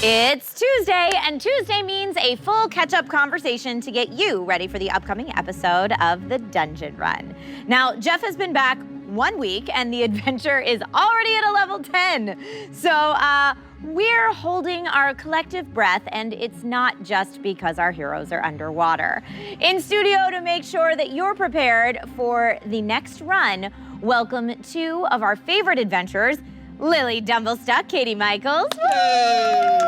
It's Tuesday, and Tuesday means a full catch-up conversation to get you ready for the upcoming episode of The Dungeon Run. Now, Jeff has been back 1 week, and the adventure is already at a level 10. So, we're holding our collective breath, and it's not just because our heroes are underwater. In studio to make sure that you're prepared for the next run, welcome two of our favorite adventurers, Lily Dumblestuck, Katie Michels. Yay!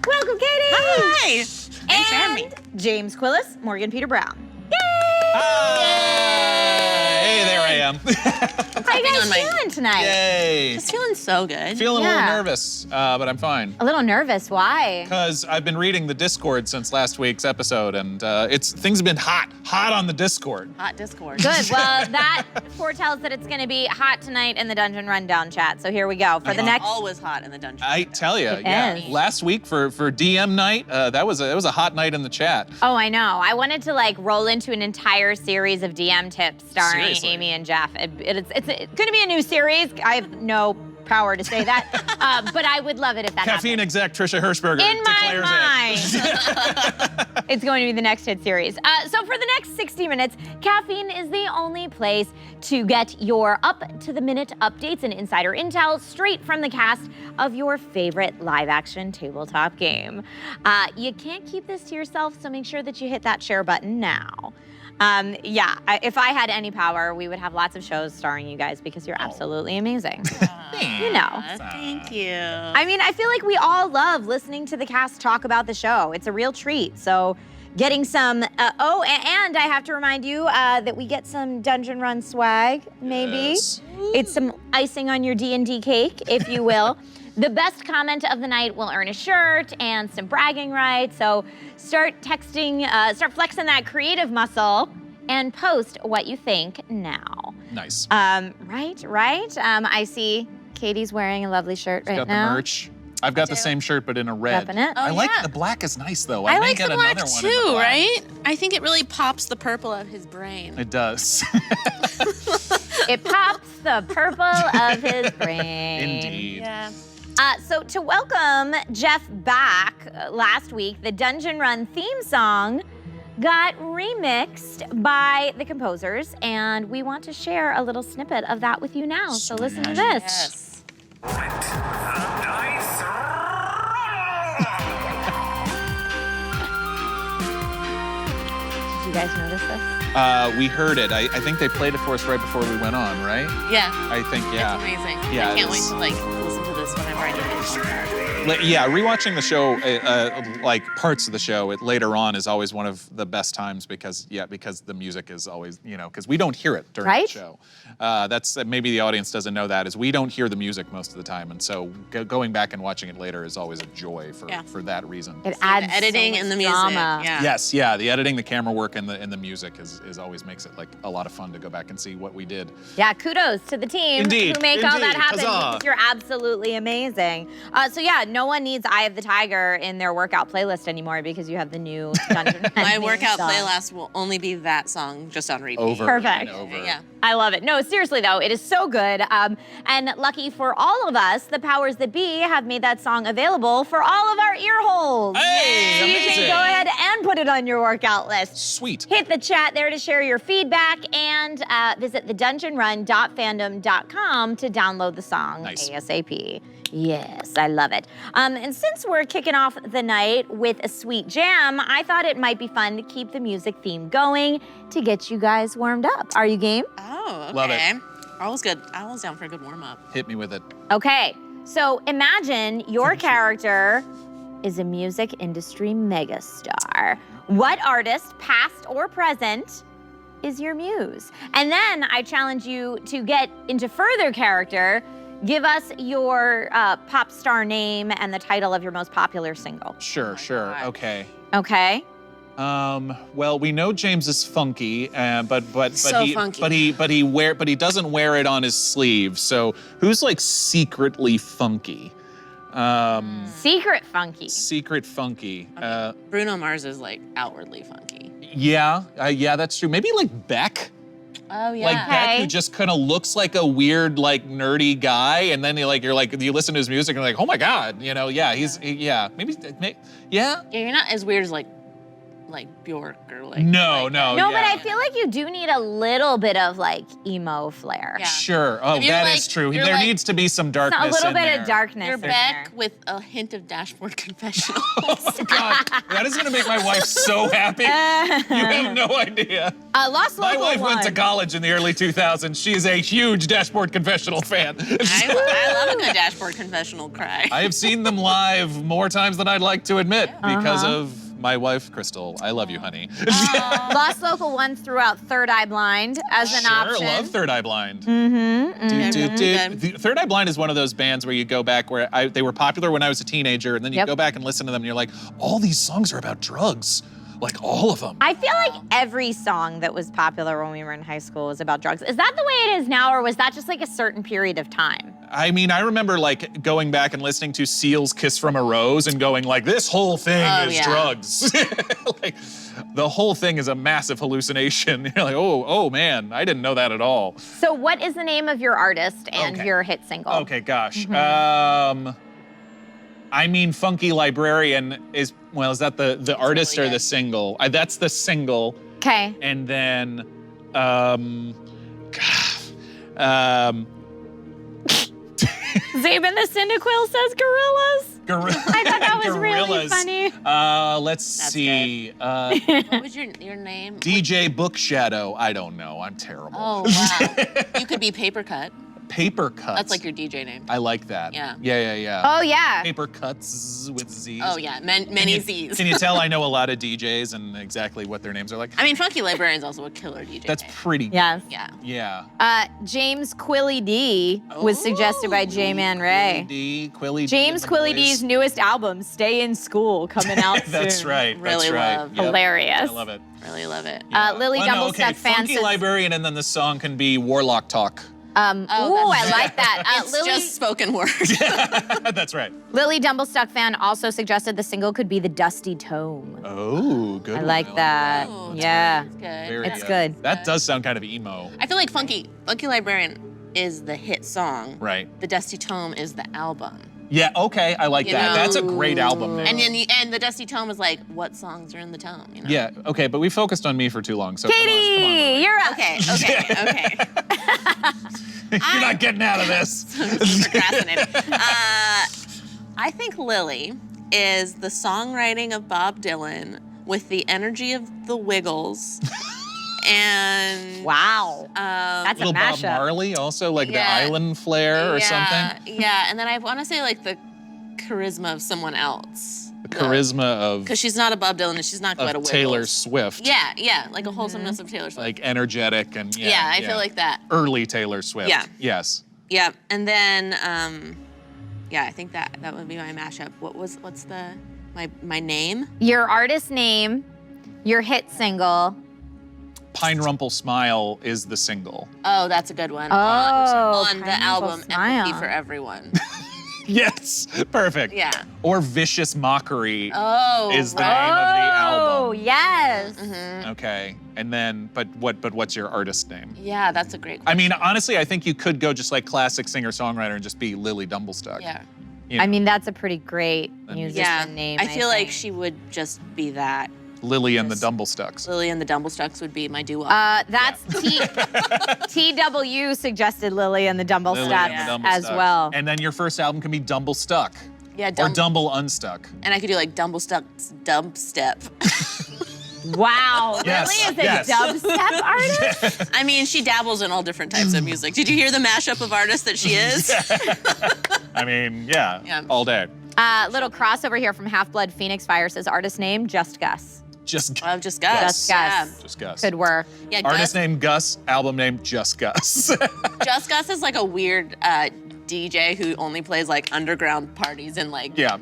Welcome, Katie. Hi. Thanks for having me. James Quillis, Morgan Peter Brown. Yay! Hi! Hey, there I am. How you guys feeling tonight? Yay! Just feeling so good. Feeling a little nervous, but I'm fine. A little nervous, why? Because I've been reading the Discord since last week's episode, and things have been hot on the Discord. Hot Discord. Good, well, that foretells that it's gonna be hot tonight in the Dungeon Rundown chat, so here we go. For the next... Always hot in the dungeon. I tell you, It yeah. is. Last week for DM night, that was a hot night in the chat. Oh, I know. I wanted to roll into an entire series of DM tips starring Seriously. Amy and Jeff. It's going to be a new series. I have no power to say that, but I would love it if that Caffeine happened. exec Trisha Hershberger In declares my it. mind. It's going to be the next hit series. So for the next 60 minutes, Caffeine is the only place to get your up-to-the-minute updates and insider intel straight from the cast of your favorite live-action tabletop game. You can't keep this to yourself, so make sure that you hit that share button now. If I had any power, we would have lots of shows starring you guys because you're absolutely amazing. You know. Thank you. I mean, I feel like we all love listening to the cast talk about the show. It's a real treat. So getting some, and I have to remind you that we get some Dungeon Run swag, maybe. Yes. It's some icing on your D&D cake, if you will. The best comment of the night will earn a shirt and some bragging rights. So start texting, start flexing that creative muscle and post what you think now. Nice. Right. I see Katie's wearing a lovely shirt right Got now. the merch. I've got the same shirt, but in a red. Repping it. I like yeah. the black is nice though. I may like get the black another one in the too, black. right? I think it really pops the purple of his brain. It does. It pops the purple of his brain. Indeed. Yeah. So to welcome Jeff back last week, the Dungeon Run theme song got remixed by the composers, and we want to share a little snippet of that with you now. So listen to this. Yes. Did you guys notice this? We heard it. I think they played it for us right before we went on, right? Yeah. I think, yeah. It's amazing. Yeah, I can't wait it's- to listen to this whenever I need it. Yeah, rewatching the show, like parts of the show, later on is always one of the best times because the music is always, because we don't hear it during Right? the show. That's maybe the audience doesn't know that is we don't hear the music most of the time, and so going back and watching it later is always a joy for that reason. It adds the editing so and the much music. drama. Yeah. Yes, yeah, the editing, the camera work, and the music is always makes it like a lot of fun to go back and see what we did. Yeah, kudos to the team Indeed, who make all that indeed. happen Huzzah. because you're absolutely amazing. So yeah, no one needs Eye of the Tiger in their workout playlist anymore because you have the new Dungeon Run My theme workout song. playlist will only be that song just on repeat. Over Perfect. and over. Yeah. I love it. No, seriously though, it is so good. And lucky for all of us, the powers that be have made that song available for all of our ear holes. Hey, So you amazing. can go ahead and put it on your workout list. Sweet. Hit the chat there to share your feedback and visit thedungeonrun.fandom.com to download the song Nice. ASAP. Yes, I love it. And since we're kicking off the night with a sweet jam, I thought it might be fun to keep the music theme going to get you guys warmed up. Are you game? Oh, okay. Love it. Always good. Always down for a good warm up. Hit me with it. Okay, so imagine your character is a music industry megastar. What artist, past or present, is your muse? And then I challenge you to get into further character. Give us your pop star name and the title of your most popular single. Sure. God. Okay. Okay. Well, we know James is funky, but So he funky. but he doesn't wear it on his sleeve. So who's like secretly funky? Secret funky. Secret funky. Bruno Mars is like outwardly funky. Yeah, that's true. Maybe like Beck. Oh yeah. Like Beck, Okay. who just kind of looks like a weird, like nerdy guy, and then you listen to his music and you're like, oh my God, maybe, yeah. Yeah, you're not as weird as like Bjork or like. No, like, no, No, yeah. but I feel like you do need a little bit of like emo flair. Yeah. Sure. Oh, If you're that like- is true. you're There like- needs to be some darkness A little in bit there. of darkness. You're in Beck there. with a hint of Dashboard Confessional. Oh God, that is gonna make my wife so happy. You have no idea. Lost My Local wife went to 1. college in the early 2000s. She is a huge Dashboard Confessional fan. I love a good Dashboard Confessional cry. I have seen them live more times than I'd like to admit because of my wife, Crystal. I love you, honey. Lost Local 1 threw out Third Eye Blind as an option. Sure, love Third Eye Blind. Yeah. Third Eye Blind is one of those bands where you go back where they were popular when I was a teenager, and then you Yep. go back and listen to them, and you're like, all these songs are about drugs. Like all of them. I feel like every song that was popular when we were in high school was about drugs. Is that the way it is now, or was that just like a certain period of time? I mean, I remember like going back and listening to Seal's Kiss from a Rose and going like, this whole thing is yeah. drugs. Like, the whole thing is a massive hallucination. You're like, oh man, I didn't know that at all. So what is the name of your artist and Okay. your hit single? Okay, gosh. I mean, Funky Librarian is that the artist really or the good. single? That's the single. Okay. And then, Zabin the Cyndaquil says gorillas. I thought that was really Gorillas. funny. Let's see. What was your name? DJ Book Shadow. I don't know. I'm terrible. Oh wow. You could be Paper Cut. Paper Cuts. That's like your DJ name. I like that. Yeah. Yeah. Oh yeah. Paper Cuts with Z's. Oh yeah, many Z's. Can you tell I know a lot of DJs and exactly what their names are like? I mean, Funky Librarian's also a killer DJ. That's name. pretty. Yes. Yeah. Yeah. James Quilly D was suggested by J-Man Ray. Quilly D. James and the Quilly boys. D's newest album, Stay in School, coming out soon. That's right. Really that's right. love. Yep. Hilarious. I love it. Really love it. Lily Well, no, okay. Dumblestuck fan Funky says, Librarian, and then the song can be Warlock Talk. ooh, I like that. It's just spoken word. That's right. Lily Dumblestuck fan also suggested the single could be The Dusty Tome. Oh, good. I one. like that. Oh, Yeah. It's good. Very It's good. That does sound kind of emo. I feel like Funky Librarian is the hit song. Right. The Dusty Tome is the album. Yeah, okay, I like You that. know? That's a great album name. And the Dusty Tome is like, what songs are in the tome? You know? Yeah, okay, but we focused on me for too long, so come on, Katie, you're up. Okay. You're not getting out of this. Procrastinating. I think Lily is the songwriting of Bob Dylan with the energy of the Wiggles. And Wow. That's a Little Bob mashup. Marley also, like the Yeah. island flair or something. Yeah, and then I want to say like the charisma of someone else. The charisma Because she's not a Bob Dylan and she's not quite a of Wiggles. Taylor Swift. Yeah, like a wholesomeness of Taylor Swift. Like energetic and yeah, I feel like that. early Taylor Swift. Yeah. Yes. Yeah, and then I think that would be my mashup. What's the my name? Your artist name, your hit single. Pine Rumple Smile is the single. Oh, that's a good one. Oh, on the Pineapple album Smile. Empathy for Everyone. Yes, perfect. Yeah. Or Vicious Mockery Oh, is the right. name of the Oh, album. yes. Okay, and then, but what's your artist name? Yeah, that's a great I question. mean, honestly, I think you could go just like classic singer-songwriter and just be Lily Dumblestuck. Yeah. You know, I mean, that's a pretty great musician Yeah. name. I feel like think. she would just be that. Lily and the Dumblestucks. Lily and the Dumblestucks would be my duo. That's TW suggested Lily and the Dumblestucks Lily and the as Dumblestuck. well. And then your first album can be Dumblestuck. Yeah, Or Dumble Unstuck. and I could do like Dumblestuck's Dubstep. Wow, Yes, Lily is a yes. dubstep artist? I mean, she dabbles in all different types of music. Did you hear the mashup of artists that she is? I mean, yeah, Yeah. all day. Little crossover here from Half-Blood Phoenix Fire says artist name, Just Gus. Just Just Gus. Just Gus. Yeah. Just Gus. Could work. Yeah, Artist Gus, name Gus, album name Just Gus. Just Gus is like a weird DJ who only plays like underground parties and like yeah,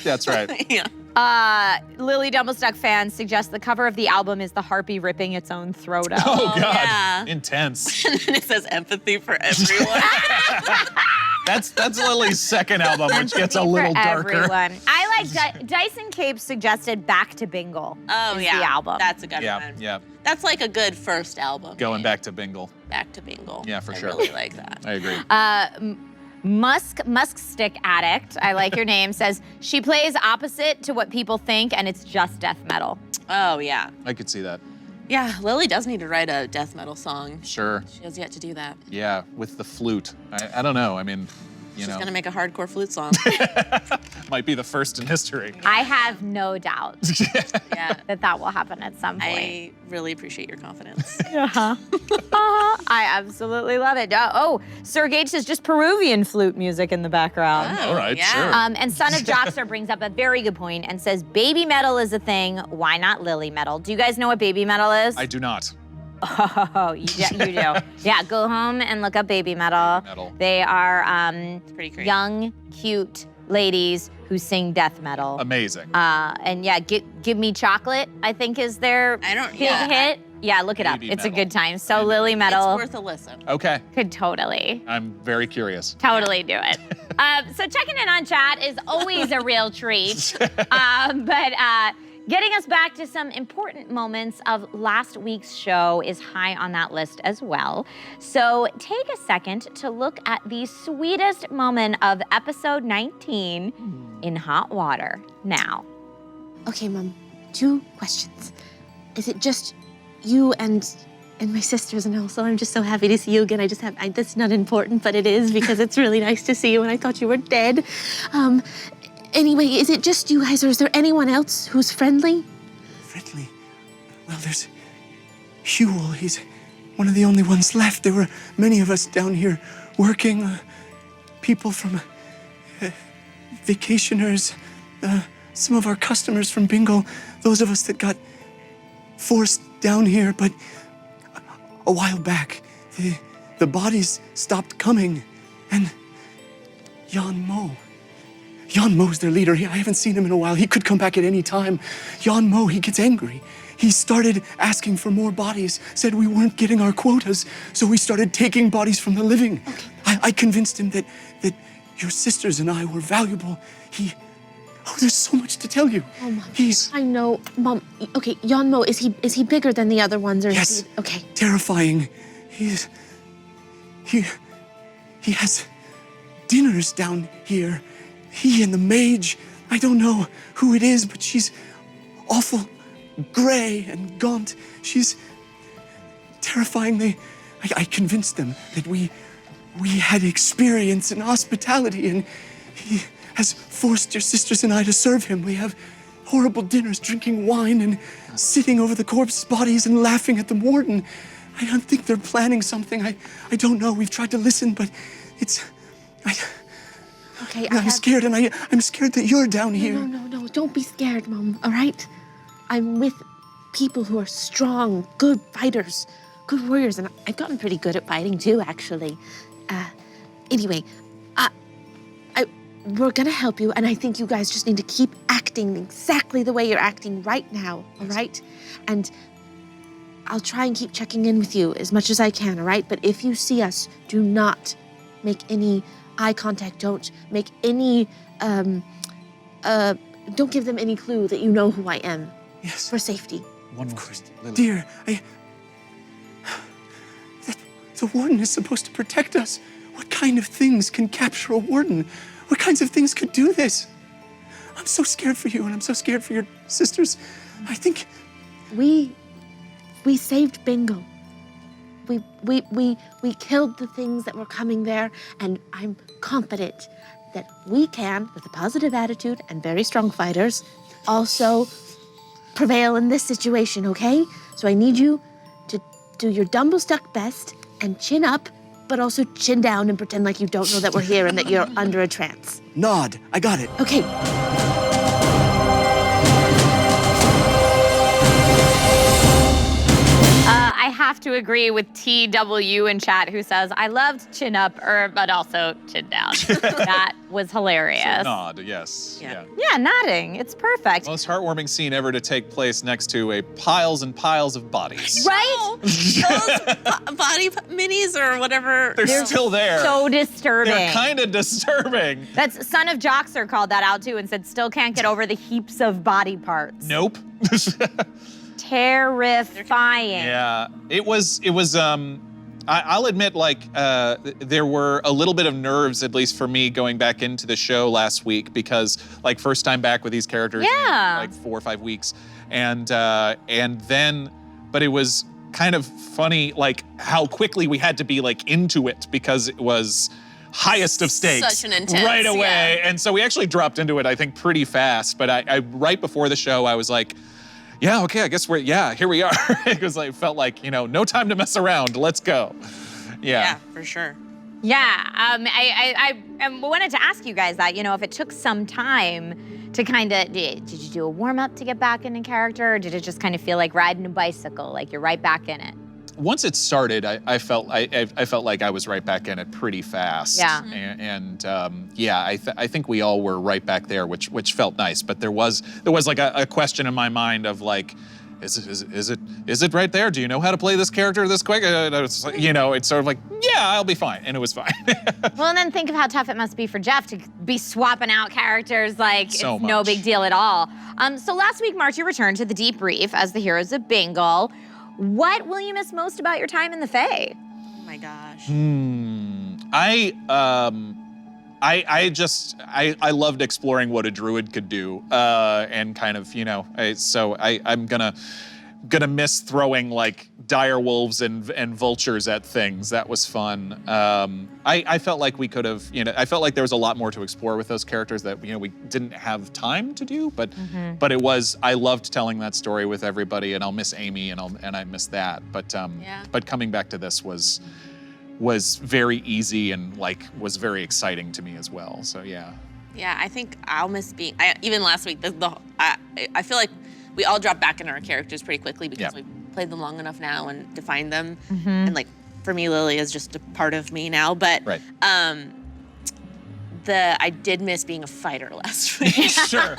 that's right. yeah. Lily Dumblestuck fans suggest the cover of the album is the harpy ripping its own throat out. Oh God, yeah. intense. And then it says empathy for everyone. That's Lily's second album, which gets a For little darker. everyone. I like Dyson Cape suggested Back to Bingle. Oh, is yeah. the album. That's a good Yeah, one. yeah. That's like a good first album. Going back to Bingle. Back to Bingle. Yeah, for sure. I really like that. I agree. Musk Stick Addict, I like your name, says she plays opposite to what people think and it's just death metal. Oh, yeah. I could see that. Yeah, Lily does need to write a death metal song. Sure. She has yet to do that. Yeah, with the flute. I don't know. I mean, you She's know. gonna make a hardcore flute song. Might be the first in history. I have no doubt Yeah. that will happen at some point. I really appreciate your confidence. I absolutely love it. Oh, Sir Gage says just Peruvian flute music in the background. All right, sure. And Son of Joxer brings up a very good point and says baby metal is a thing. Why not lily metal? Do you guys know what baby metal is? I do not. Oh, you do. Yeah, go home and look up baby metal. Metal. They are It's pretty crazy. young, cute ladies who sing death metal. Amazing. And yeah, Give Me Chocolate, I think is their big hit. Yeah, look it up. Baby It's a metal. good time. So Lily Metal It's worth a listen. Okay. could totally I'm very curious. do it. So checking in on chat is always a real treat. But getting us back to some important moments of last week's show is high on that list as well. So take a second to look at the sweetest moment of episode 19 in hot water now. Okay, Mom, 2 questions. Is it just you and my sisters, and also I'm just so happy to see you again. That's not important, but it is because it's really nice to see you, and I thought you were dead. Anyway, is it just you guys, or is there anyone else who's friendly? Friendly? Well, there's Huel. He's one of the only ones left. There were many of us down here working. People from vacationers, some of our customers from Bingo, those of us that got forced down here, but a while back, the bodies stopped coming, and Jan Mo's their leader. I haven't seen him in a while. He could come back at any time. Jan Mo, he gets angry. He started asking for more bodies, said we weren't getting our quotas, so we started taking bodies from the living. Okay. I convinced him that your sisters and I were valuable. There's so much to tell you. Oh, Mom. I know, Mom. Okay, Jan Mo, is he bigger than the other ones, or Yes. is he? Okay. Terrifying. He has dinners down here. He and the mage, I don't know who it is, but she's awful gray and gaunt. She's terrifying. I convinced them that we had experience in hospitality, and he has forced your sisters and I to serve him. We have horrible dinners, drinking wine and sitting over the corpse bodies and laughing at the warden. I don't think they're planning something. I don't know. We've tried to listen, but Okay, I'm scared, and I'm scared that you're down here. No. Don't be scared, Mom, all right? I'm with people who are strong, good fighters, good warriors, and I've gotten pretty good at fighting too, actually. Anyway, we're gonna help you, and I think you guys just need to keep acting exactly the way you're acting right now, all right? And I'll try and keep checking in with you as much as I can, all right? But if you see us, do not make any eye contact. Don't make any, don't give them any clue that you know who I am. Yes. For safety. One Of more. course. Lily. Dear, the warden is supposed to protect us. What kind of things can capture a warden? What kinds of things could do this? I'm so scared for you, and I'm so scared for your sisters. I think We saved Bingo. We killed the things that were coming there, and I'm confident that we can, with a positive attitude and very strong fighters, also prevail in this situation, okay? So I need you to do your Dumbo Stuck best and chin up, but also chin down and pretend like you don't know that we're here and that you're under a trance. nod. I got it. Okay. I have to agree with TW in chat who says, I loved Chin Up, but also Chin Down. That was hilarious. Nod, yes. Yeah. Yeah, nodding. It's perfect. Most heartwarming scene ever to take place next to a piles and piles of bodies. Right? Those body minis or whatever. They're still there. So disturbing. They're kind of disturbing. That's Son of Joxer called that out too and said, still can't get over the heaps of body parts. Nope. Terrifying. Yeah, it was. I'll admit, like, there were a little bit of nerves, at least for me, going back into the show last week because, like, first time back with these characters in, like 4 or 5 weeks, and then, but it was kind of funny, like, how quickly we had to be, like, into it because it was highest of stakes. Such an intense, right away, yeah. and so we actually dropped into it, I think, pretty fast. But I right before the show, I was like, yeah, okay, I guess here we are. Because I felt like, no time to mess around. Let's go. Yeah, for sure. Yeah, I wanted to ask you guys that, if it took some time to kind of, did you do a warm up to get back into character, or did it just kind of feel like riding a bicycle, like you're right back in it? Once it started, I felt like I was right back in it pretty fast. Yeah. And I think we all were right back there, which felt nice. But there was like a question in my mind of like, is it right there? Do you know how to play this character this quick? It's like, it's sort of like, yeah, I'll be fine, and it was fine. Well, and then think of how tough it must be for Jeff to be swapping out characters like So it's no much. big deal at all. So last week marked your return to the Deep Reef as the heroes of Bingle. What will you miss most about your time in the Fae? Oh my gosh. I loved exploring what a druid could do, and kind of, I'm gonna miss throwing like dire wolves and vultures at things. That was fun. I felt like we could have, I felt like there was a lot more to explore with those characters that we didn't have time to do. But I loved telling that story with everybody, and I'll miss Amy, and I miss that. But coming back to this was very easy and like was very exciting to me as well. So yeah. Yeah, I think I'll miss being. Even last week, I feel like we all dropped back into our characters pretty quickly because we played them long enough now and defined them. And like for me, Lily is just a part of me now. But Right. I did miss being a fighter last week. Sure.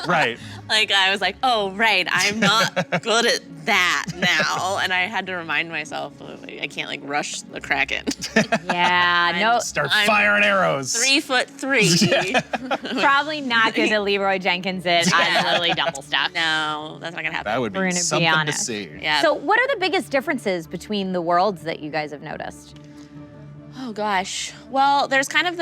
Right. Like I was like, oh right, I'm not good at that now, and I had to remind myself I can't like rush the Kraken. Yeah, no, Start I'm firing arrows. 3'3". probably not good to Leroy Jenkins it as Lily Doublestack. No, that's not gonna happen. That would We're be gonna be something to honest. see. Yeah. So what are the biggest differences between the worlds that you guys have noticed? Oh gosh. Well, there's kind of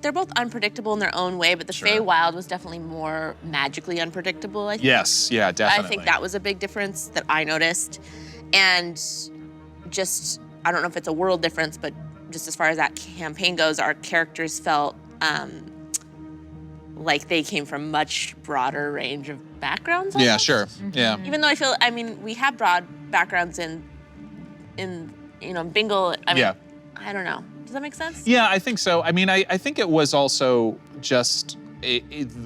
they're both unpredictable in their own way, but the Sure. Feywild was definitely more magically unpredictable, I think. Yes, yeah, definitely. I think that was a big difference that I noticed. And just, I don't know if it's a world difference, but just as far as that campaign goes, our characters felt like they came from much broader range of backgrounds. Yeah, almost. sure. Yeah. Even though we have broad backgrounds in Bingle. Yeah. I don't know. Does that make sense? Yeah, I think so. I mean, I think it was also just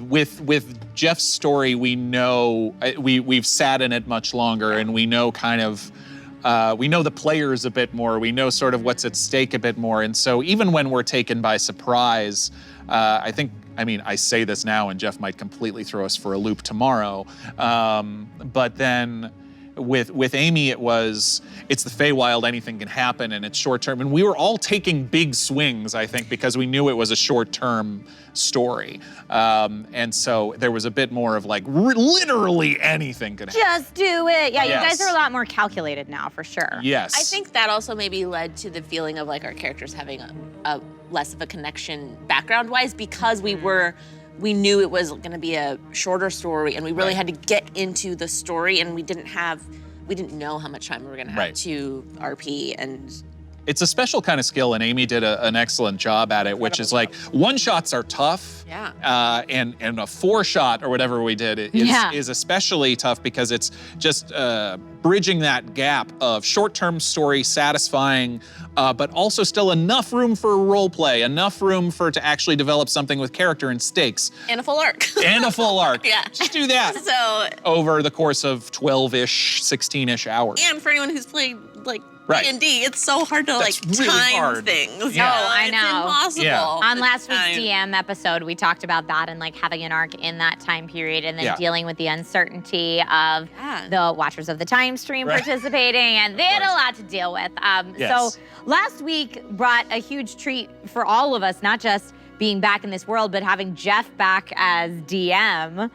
with Jeff's story. We know we've sat in it much longer, and we know kind of we know the players a bit more. We know sort of what's at stake a bit more, and so even when we're taken by surprise, I think. I mean, I say this now, and Jeff might completely throw us for a loop tomorrow. But then. With Amy, it's the Feywild, anything can happen, and it's short term. And we were all taking big swings, I think, because we knew it was a short term story. And so there was a bit more of like, literally anything could happen. Just do it. Yeah, Yes. you guys are a lot more calculated now, for sure. Yes. I think that also maybe led to the feeling of like our characters having a less of a connection background-wise because we knew it was going to be a shorter story, and we really had to get into the story, and we didn't know how much time we were going to have to RP, and It's a special kind of skill, and Amy did an excellent job at it, which is like one-shots are tough. Yeah. And a 4-shot or whatever we did is especially tough because it's just bridging that gap of short-term story, satisfying, but also still enough room for role play, enough room to actually develop something with character and stakes. And a full arc. And a full arc. Yeah. Just do that. So over the course of 12-ish, 16-ish hours. and for anyone who's played like Right. D&D, it's so hard to That's like really time hard. things. Yeah. Oh, I know. It's impossible. Yeah. On to last week's time. DM episode, we talked about that and like having an arc in that time period and then Yeah. dealing with the uncertainty of Yeah. the Watchers of the Time stream Right. participating, and they had a lot to deal with. Yes. So last week brought a huge treat for all of us, not just being back in this world, but having Jeff back as DM.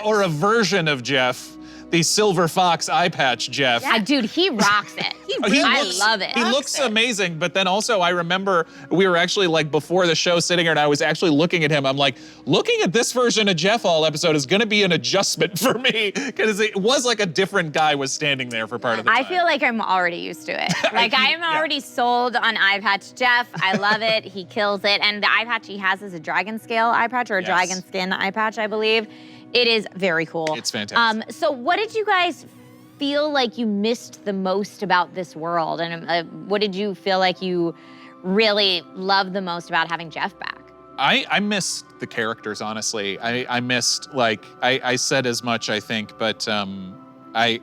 Or a version of Jeff, the Silver Fox eye patch Jeff. Dude, he rocks it. I love it. He looks amazing, but then also I remember we were actually like before the show sitting here and I was actually looking at him. I'm like, looking at this version of Jeff all episode is gonna be an adjustment for me because it was like a different guy was standing there for part of the time. I feel like I'm already used to it. Like I'm already sold on eye patch Jeff. I love it. He kills it. And the eye patch he has is a dragon scale eye patch or a Yes. dragon skin eye patch, I believe. It is very cool. It's fantastic. So what did you guys feel like you missed the most about this world? And what did you feel like you really loved the most about having Jeff back? I missed the characters, honestly. I missed, like, I said as much, I think, but I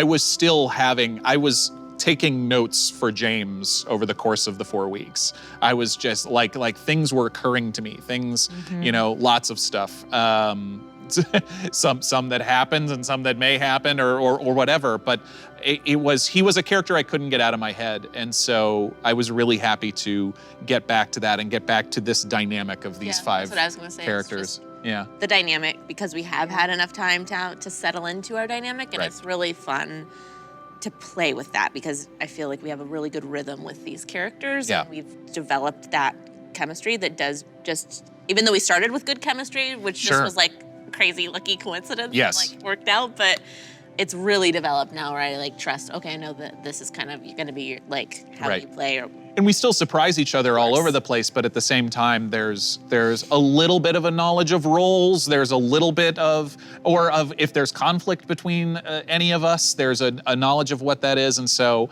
was taking notes for James over the course of the 4 weeks. I was just like things were occurring to me, things, you know, lots of stuff. Some that happened and some that may happen or whatever, but he was a character I couldn't get out of my head. And so I was really happy to get back to that and get back to this dynamic of these five that's what I was gonna say. It's characters. Yeah. the dynamic, because we have had enough time to settle into our dynamic, and Right. it's really fun to play with that because I feel like we have a really good rhythm with these characters, Yeah. and we've developed that chemistry that does just, even though we started with good chemistry, which Sure. just was like crazy lucky coincidence, Yes. like worked out, but it's really developed now where I like trust, okay, I know that this is kind of going to be like how Right. you play, or And we still surprise each other all over the place, but at the same time, there's a little bit of a knowledge of roles. There's a little bit of if there's conflict between any of us, there's a knowledge of what that is. And so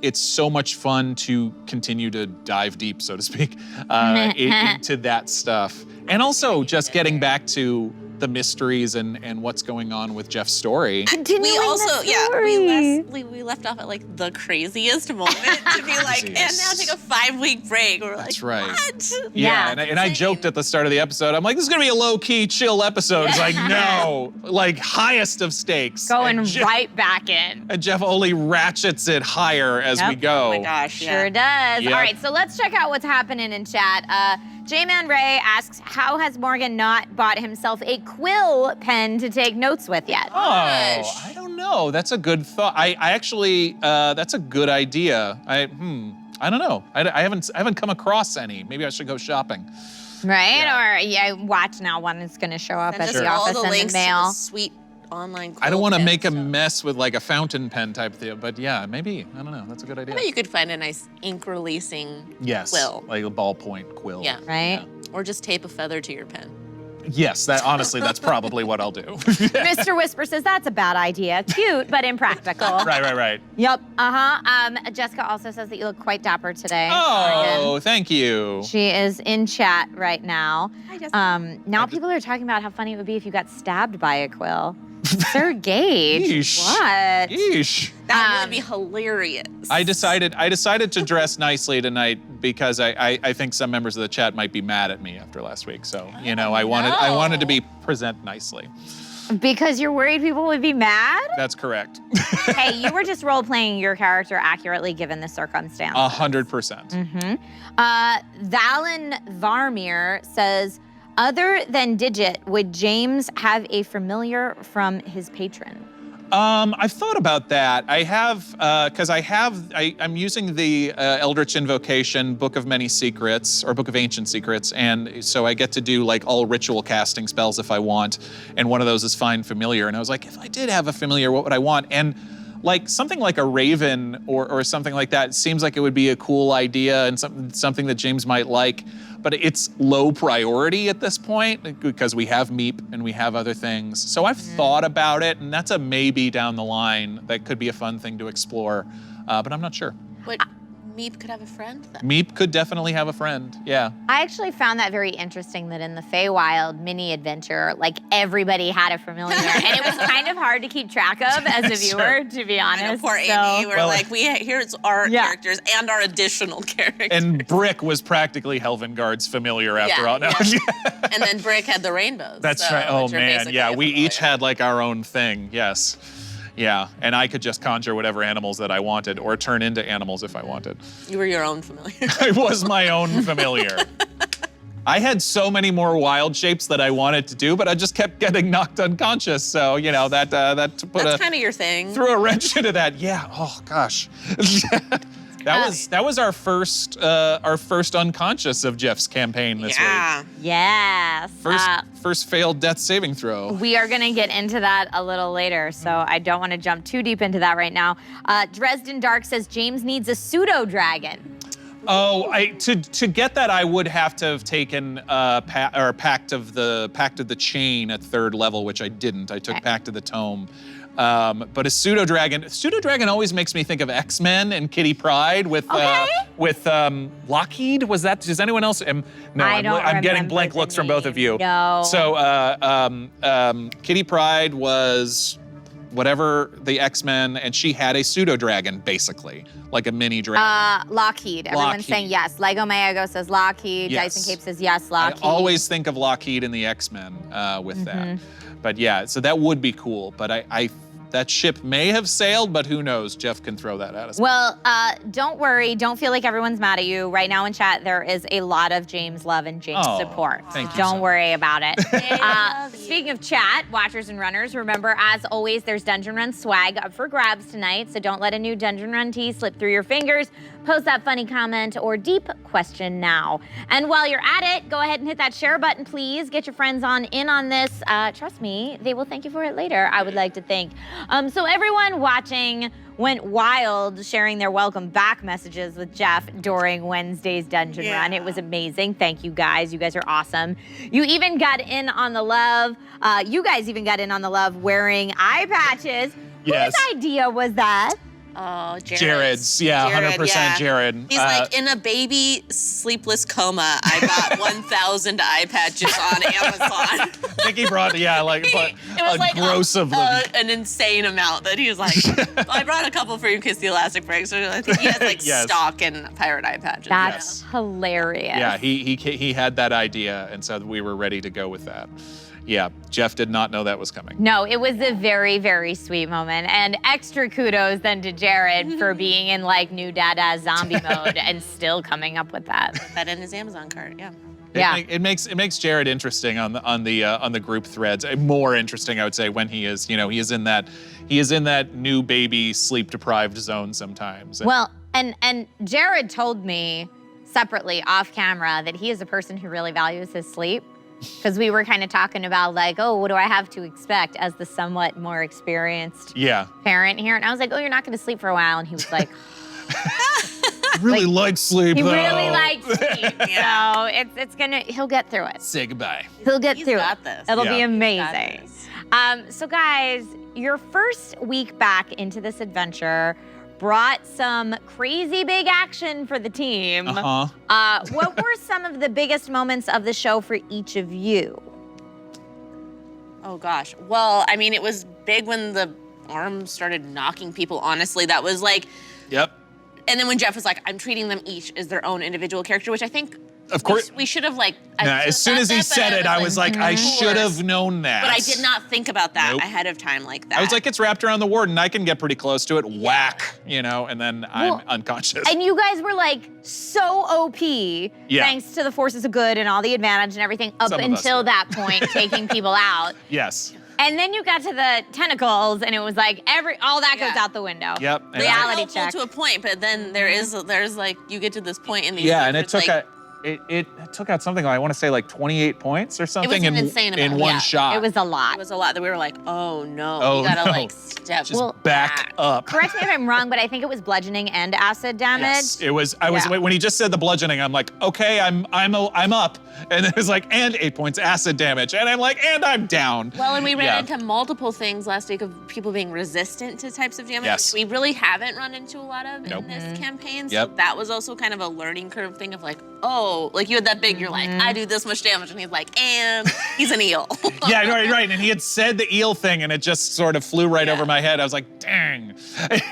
it's so much fun to continue to dive deep, so to speak, into that stuff. And also just getting back to the mysteries and what's going on with Jeff's story. we also, we left off at like the craziest moment to be like, and now take a 5-week break. We're like, That's right. what? Yeah, and I joked at the start of the episode, I'm like, this is gonna be a low-key, chill episode. It's like, no, like highest of stakes. Going And right back in. And Jeff only ratchets it higher as we Yep. go. Oh my gosh, Sure does. Yep. All right, so let's check out what's happening in chat. J-Man Ray asks, how has Morgan not bought himself a quill pen to take notes with yet? Oh, I don't know. That's a good thought. I actually, that's a good idea. I don't know. I haven't come across any. Maybe I should go shopping. Right? Or watch now, one is going to show up Send at us the all office the in the links to mail. the sweet online. I don't want to quill make a pens. mess with like a fountain pen type thing, but yeah, maybe. I don't know. That's a good idea. I bet you could find a nice ink releasing Yes, quill. like a ballpoint quill. Yeah. Right? Or just tape a feather to your pen. Yes, that's probably what I'll do. Mr. Whisper says, that's a bad idea. Cute, but impractical. Right. Yep, Jessica also says that you look quite dapper today. Oh, Morgan. thank you. She is in chat right now. Hi, Jessica. Now people are talking about how funny it would be if you got stabbed by a quill. Sir Gage, Yeesh. what? Yeesh. That would be hilarious. I decided to dress nicely tonight because I think some members of the chat might be mad at me after last week. So, you know, I wanted to be present nicely. Because you're worried people would be mad? That's correct. Hey, you were just role-playing your character accurately given the circumstance. 100%. Valen Varmir says, other than Digit, would James have a familiar from his patron? I've thought about that. I have, because I'm using the Eldritch Invocation Book of Many Secrets, or Book of Ancient Secrets, and so I get to do like all ritual casting spells if I want, and one of those is Find Familiar, and I was like, if I did have a familiar, what would I want? And like something like a Raven or something like that seems like it would be a cool idea and something that James might like, but it's low priority at this point because we have Meep and we have other things. So I've thought about it, and that's a maybe down the line that could be a fun thing to explore, but I'm not sure. But Meep could have a friend then? Meep could definitely have a friend, yeah. I actually found that very interesting that in the Feywild mini adventure, like everybody had a familiar, and it was kind of hard to keep track of as a viewer, to be honest. I know, poor So- Amy. We're like, here's our characters and our additional characters. And Brick was practically Helvengard's familiar after all. No. And then Brick had the rainbows. That's so, right. Oh which are man, basically yeah. a We familiar. each had like our own thing. Yes. Yeah, and I could just conjure whatever animals that I wanted or turn into animals if I wanted. You were your own familiar. I was my own familiar. I had so many more wild shapes that I wanted to do, but I just kept getting knocked unconscious. So, you know, that put That's kind of your thing. threw a wrench into that. Yeah. Oh gosh. That was our first unconscious of Jeff's campaign this week. Yes. First failed death saving throw. We are going to get into that a little later, so I don't want to jump too deep into that right now. Dresden Dark says James needs a pseudo dragon. Oh, to get that, I would have to have taken Pact of the Chain at 3rd level, which I didn't. I took Pact of the Tome. But a pseudo dragon always makes me think of X-Men and Kitty Pryde with Lockheed. Was that? Does anyone else? No, I'm getting blank looks from both of you. No. So Kitty Pryde was whatever the X-Men, and she had a pseudo dragon, basically, like a mini dragon. Lockheed. Everyone's Lockheed. saying yes. Lego Mayago says Lockheed. Yes. Dyson Cape says yes, Lockheed. I always think of Lockheed and the X-Men with that. But yeah, so that would be cool. But that ship may have sailed, but who knows? Jeff can throw that at us. Well, don't worry. Don't feel like everyone's mad at you. Right now in chat, there is a lot of James love and James support. Thank you, Don't so worry about it. Speaking of chat, watchers and runners, remember, as always, there's Dungeon Run swag up for grabs tonight, so don't let a new Dungeon Run tee slip through your fingers. Post that funny comment or deep question now. And while you're at it, go ahead and hit that share button, please. Get your friends in on this. Trust me, they will thank you for it later, I would like to think. So everyone watching went wild sharing their welcome back messages with Jeff during Wednesday's Dungeon Run. It was amazing. Thank you guys. You guys are awesome. You even got in on the love. You guys even got in on the love wearing eye patches. Yes. Whose idea was that? Oh, Jared's, yeah, 100% Jared. He's like, in a baby sleepless coma, I bought 1,000 eye patches on Amazon. I think he brought, It was like gross of them. an insane amount that he was like, I brought a couple for you in case the elastic breaks. So I think he has like stock and pirate eye patches. That's hilarious. Yeah, he had that idea, and so we were ready to go with that. Yeah, Jeff did not know that was coming. No, it was a very, very sweet moment. And extra kudos then to Jared for being in like new Dada zombie mode and still coming up with that. Put that in his Amazon cart, yeah. It makes Jared interesting on the group threads. More interesting, I would say, when he is in that new baby sleep deprived zone sometimes. Well, and Jared told me separately off camera that he is a person who really values his sleep. Because we were kind of talking about like, oh, what do I have to expect as the somewhat more experienced parent here? And I was like, oh, you're not going to sleep for a while. And he was like, I really like sleep, he though. really likes sleep. So he'll get through it. Say goodbye. He'll get He's through got it. this. It'll Yeah. be amazing. So guys, your first week back into this adventure brought some crazy big action for the team. What were some of the biggest moments of the show for each of you? Oh gosh. Well, I mean, it was big when the arm started knocking people, honestly. That was like, Yep. and then when Jeff was like, I'm treating them each as their own individual character, which I think Of course. we should have like. As soon as he said it, I was like, I should have known that. But I did not think about that Nope. ahead of time like that. I was like, it's wrapped around the warden. I can get pretty close to it. Whack, and then I'm unconscious. And you guys were like so OP, thanks to the forces of good and all the advantage and everything up Some of us until were. that point, taking people out. Yes. And then you got to the tentacles, and it was like all that goes out the window. Yep. And They are Reality helpful check. to a point, but then there's like you get to this point in these. Yeah, and it games where took it's It took out something, I want to say like 28 points or something an insane in amount, one yeah. shot. It was a lot. It was a lot that we were like, oh no, Oh, we gotta no. like step Just back up. Correct me if I'm wrong, but I think it was bludgeoning and acid damage. Yes, it was. I was Yeah. when he just said the bludgeoning. I'm like, okay, I'm up, and it was like, and 8 points acid damage, and I'm like, and I'm down. Well, and we ran Yeah. into multiple things last week of people being resistant to types of damage, Yes. which we really haven't run into a lot of Nope. in this campaign. So Yep. that was also kind of a learning curve thing of like, oh, like you had that big, you're like, I do this much damage, and he's like, and he's an eel. Yeah, right. And he had said the eel thing, and it just sort of flew right over my head. I was like, dang.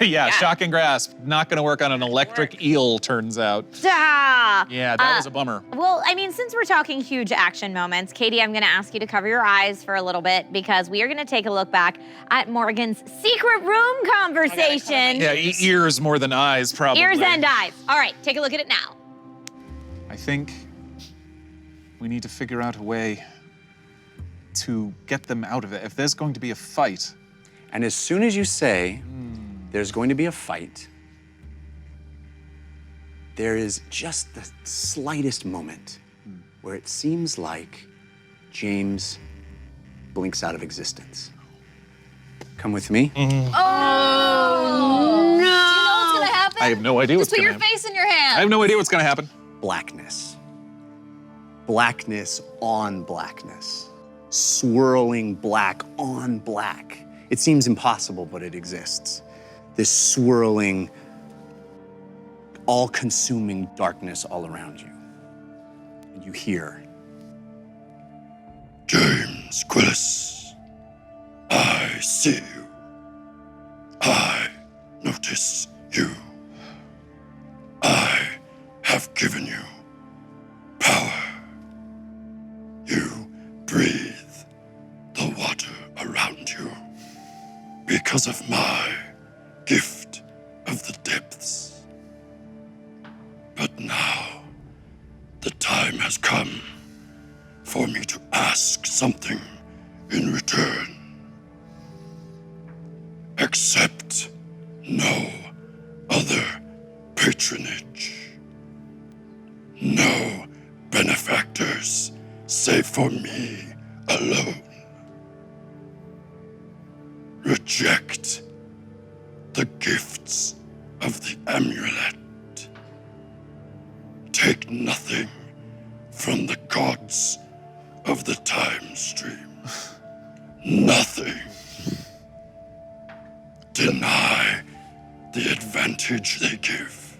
Yeah, shock and grasp. Not gonna work on an electric eel, turns out. Ah. Yeah, that was a bummer. Well, I mean, since we're talking huge action moments, Katie, I'm gonna ask you to cover your eyes for a little bit because we are gonna take a look back at Morgan's secret room conversation. Yeah, ears more than eyes, probably. Ears and eyes. All right, take a look at it now. I think we need to figure out a way to get them out of it. If there's going to be a fight, And as soon as you say there's going to be a fight, there is just the slightest moment where it seems like James blinks out of existence. Come with me. Do you know what's gonna happen? I have no idea what's Just put gonna your happen. face in your hand. I have no idea what's gonna happen. Blackness. Blackness on blackness. Swirling black on black. It seems impossible, but it exists. This swirling, all-consuming darkness all around you. And you hear, James Quillis, I see you. I notice you. I have given you power. You breathe the water around you because of my gift of the depths. But now the time has come for me to ask something in return. Accept no other patronage. No benefactors save for me alone. Reject the gifts of the amulet. Take nothing from the gods of the time stream. Nothing. Deny the advantage they give.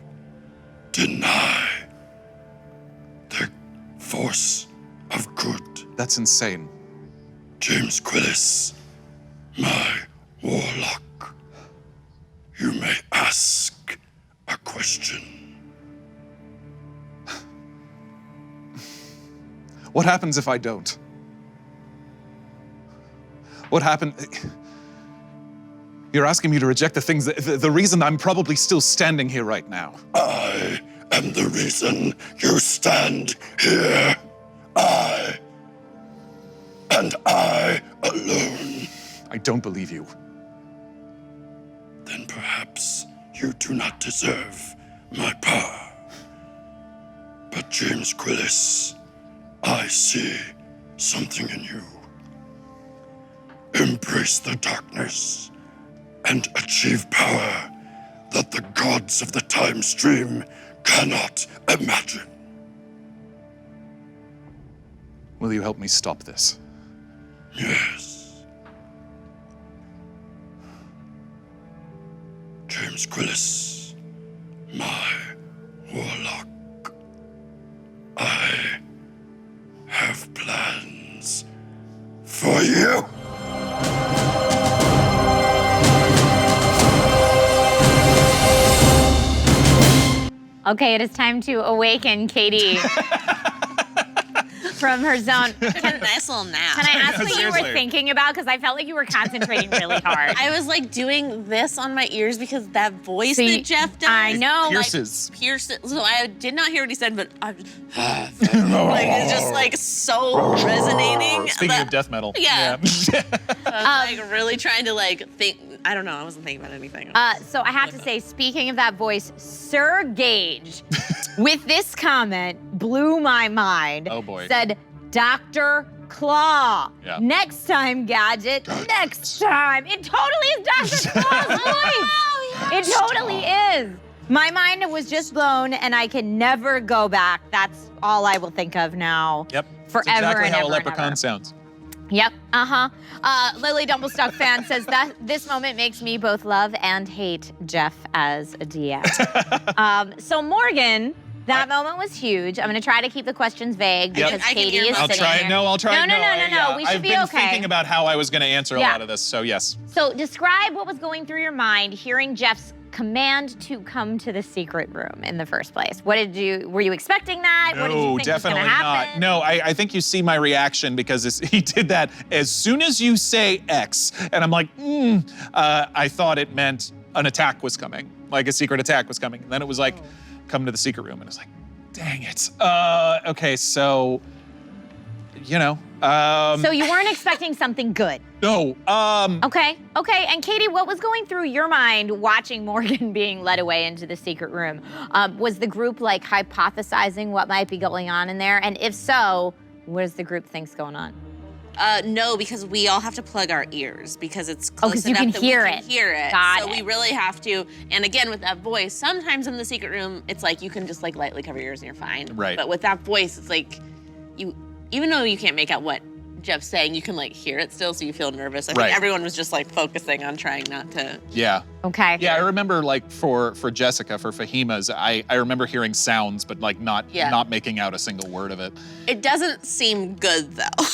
Deny the force of good. That's insane. James Quillis, my warlock, you may ask a question. What happens if I don't? What happened? You're asking me to reject the things the reason I'm probably still standing here right now. I am the reason you stand here. I, and I alone. I don't believe you. Then perhaps you do not deserve my power. But James Quillis, I see something in you. Embrace the darkness and achieve power that the gods of the time stream cannot imagine. Will you help me stop this? Yes. James Quillis, my warlock. I have plans for you. Okay, it is time to awaken Katie from her zone. Nice little nap. Can I ask what you were Seriously. thinking about? Because I felt like you were concentrating really hard. I was like doing this on my ears because that voice So you- that Jeff does. I know. Pierces. Pierces. So I did not hear what he said, but I was like it's just like so resonating. Speaking that- of death metal. Yeah. I was like really trying to like think I don't know. I wasn't thinking about anything. So I have to say, speaking of that voice, Sir Gage, with this comment, blew my mind. Oh, boy. Said, Dr. Claw. Yeah. Next time, Gadget. Next time. It totally is Dr. Claw's voice. It totally is. My mind was just blown, and I can never go back. That's all I will think of now. Yep. Forever That's exactly and how ever a and leprechaun ever. sounds. Yep, Lily Dumblestuck fan says that this moment makes me both love and hate Jeff as a DM. So Morgan, that moment was huge. I'm gonna try to keep the questions vague Yep. because I can Katie hear is most sitting of it. here. I'll try. No. We should I've be been okay. thinking about how I was going to answer a Yeah. lot of this, so yes. So describe what was going through your mind hearing Jeff's command to come to the secret room in the first place. Were you expecting that? What did you No, think was definitely gonna happen? not. No, I think you see my reaction because he did that as soon as you say X, and I'm like, I thought it meant an attack was coming, like a secret attack was coming. And then it was like, come to the secret room, and it's like, dang it. Okay, so, So you weren't expecting something good. no. Okay. And Katie, what was going through your mind watching Morgan being led away into the secret room? Was the group like hypothesizing what might be going on in there? And if so, what does the group think's going on? No, because we all have to plug our ears because it's close 'cause you enough can that hear we can it. hear it. Got so it. we really have to. And again, with that voice, sometimes in the secret room, it's like you can just like lightly cover your ears and you're fine. Right. But with that voice, it's like even though you can't make out what Jeff's saying, you can like hear it still, so you feel nervous. I Right. think everyone was just like focusing on trying not to. Yeah. Okay. Yeah, I remember like for Jessica, for Fahima's, I remember hearing sounds, but like not making out a single word of it. It doesn't seem good though.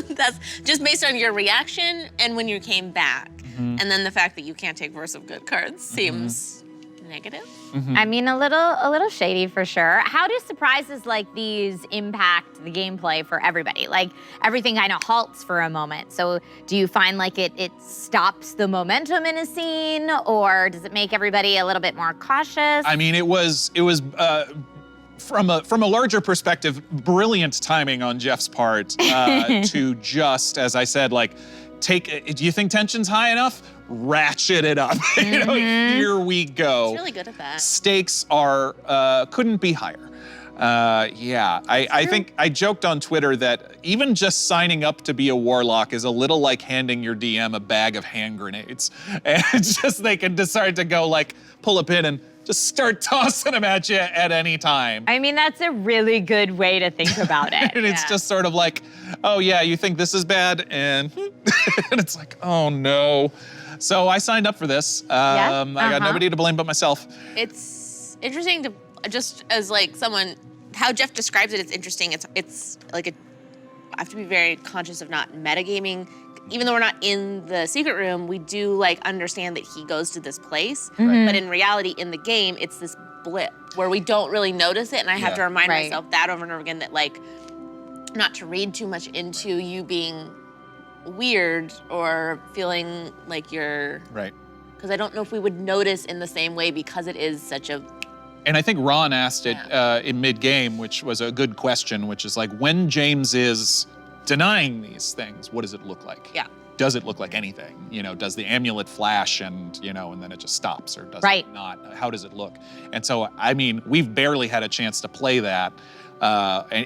That's just based on your reaction and when you came back. Mm-hmm. And then the fact that you can't take force of good cards seems negative. I mean, a little shady for sure. How do surprises like these impact the gameplay for everybody? Like everything kind of halts for a moment. So do you find like it stops the momentum in a scene, or does it make everybody a little bit more cautious? I mean, it was from a larger perspective, brilliant timing on Jeff's part to just, as I said, like do you think tension's high enough? Ratchet it up. Here we go. He's really good at that. Stakes are couldn't be higher. I think I joked on Twitter that even just signing up to be a warlock is a little like handing your DM a bag of hand grenades. And it's just they can decide to go like pull a pin and just start tossing them at you at any time. I mean, that's a really good way to think about it. And it's just sort of like, oh yeah, you think this is bad? And, and it's like, oh no. So I signed up for this. I got nobody to blame but myself. It's interesting to just as like someone, how Jeff describes it, it's interesting. It's like I have to be very conscious of not metagaming. Even though we're not in the secret room, we do like understand that he goes to this place. But in reality, in the game, it's this blip where we don't really notice it. And I have to remind myself that over and over again that like, not to read too much into you being weird or feeling like you're, Right. because I don't know if we would notice in the same way because it is such a, And I think Ron asked it in mid-game, which was a good question, which is like, when James is denying these things, what does it look like? Yeah. Does it look like anything? Does the amulet flash and then it just stops, or does it not? How does it look? And so, I mean, we've barely had a chance to play that.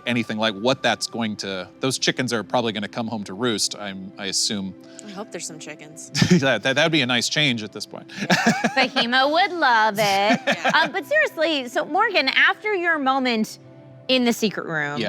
Anything like what that's going to, those chickens are probably going to come home to roost, I assume. I hope there's some chickens. That'd be a nice change at this point. Fahima would love it. But seriously, so Morgan, after your moment in the secret room,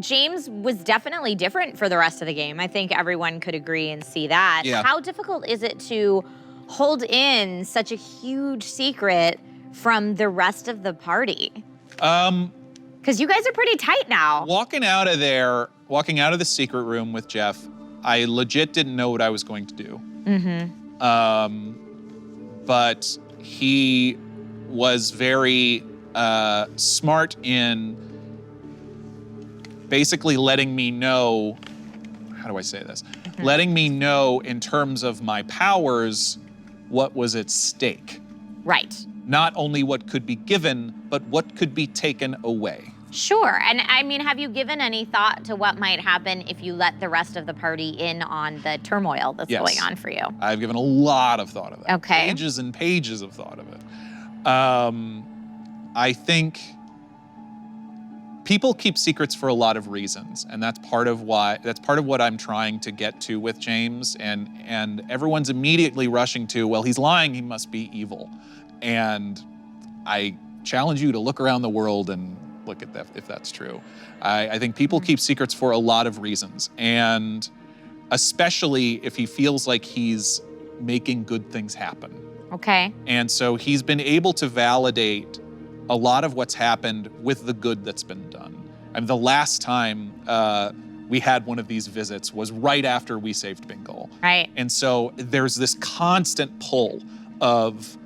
James was definitely different for the rest of the game. I think everyone could agree and see that. Yeah. How difficult is it to hold in such a huge secret from the rest of the party? Because you guys are pretty tight now. Walking out of the secret room with Jeff, I legit didn't know what I was going to do. But he was very smart in basically letting me know, how do I say this? Letting me know in terms of my powers what was at stake. Right. Not only what could be given, but what could be taken away Sure. And I mean, have you given any thought to what might happen if you let the rest of the party in on the turmoil that's Yes. going on for you? I've given a lot of thought of that. Okay. Pages and pages of thought of it. I think people keep secrets for a lot of reasons, and that's part of what I'm trying to get to with James, and everyone's immediately rushing to, well, he's lying, he must be evil. And I challenge you to look around the world and look at that if that's true. I think people keep secrets for a lot of reasons, and especially if he feels like he's making good things happen. Okay. And so he's been able to validate a lot of what's happened with the good that's been done. And the last time we had one of these visits was right after we saved Bingle. Right. And so there's this constant pull of,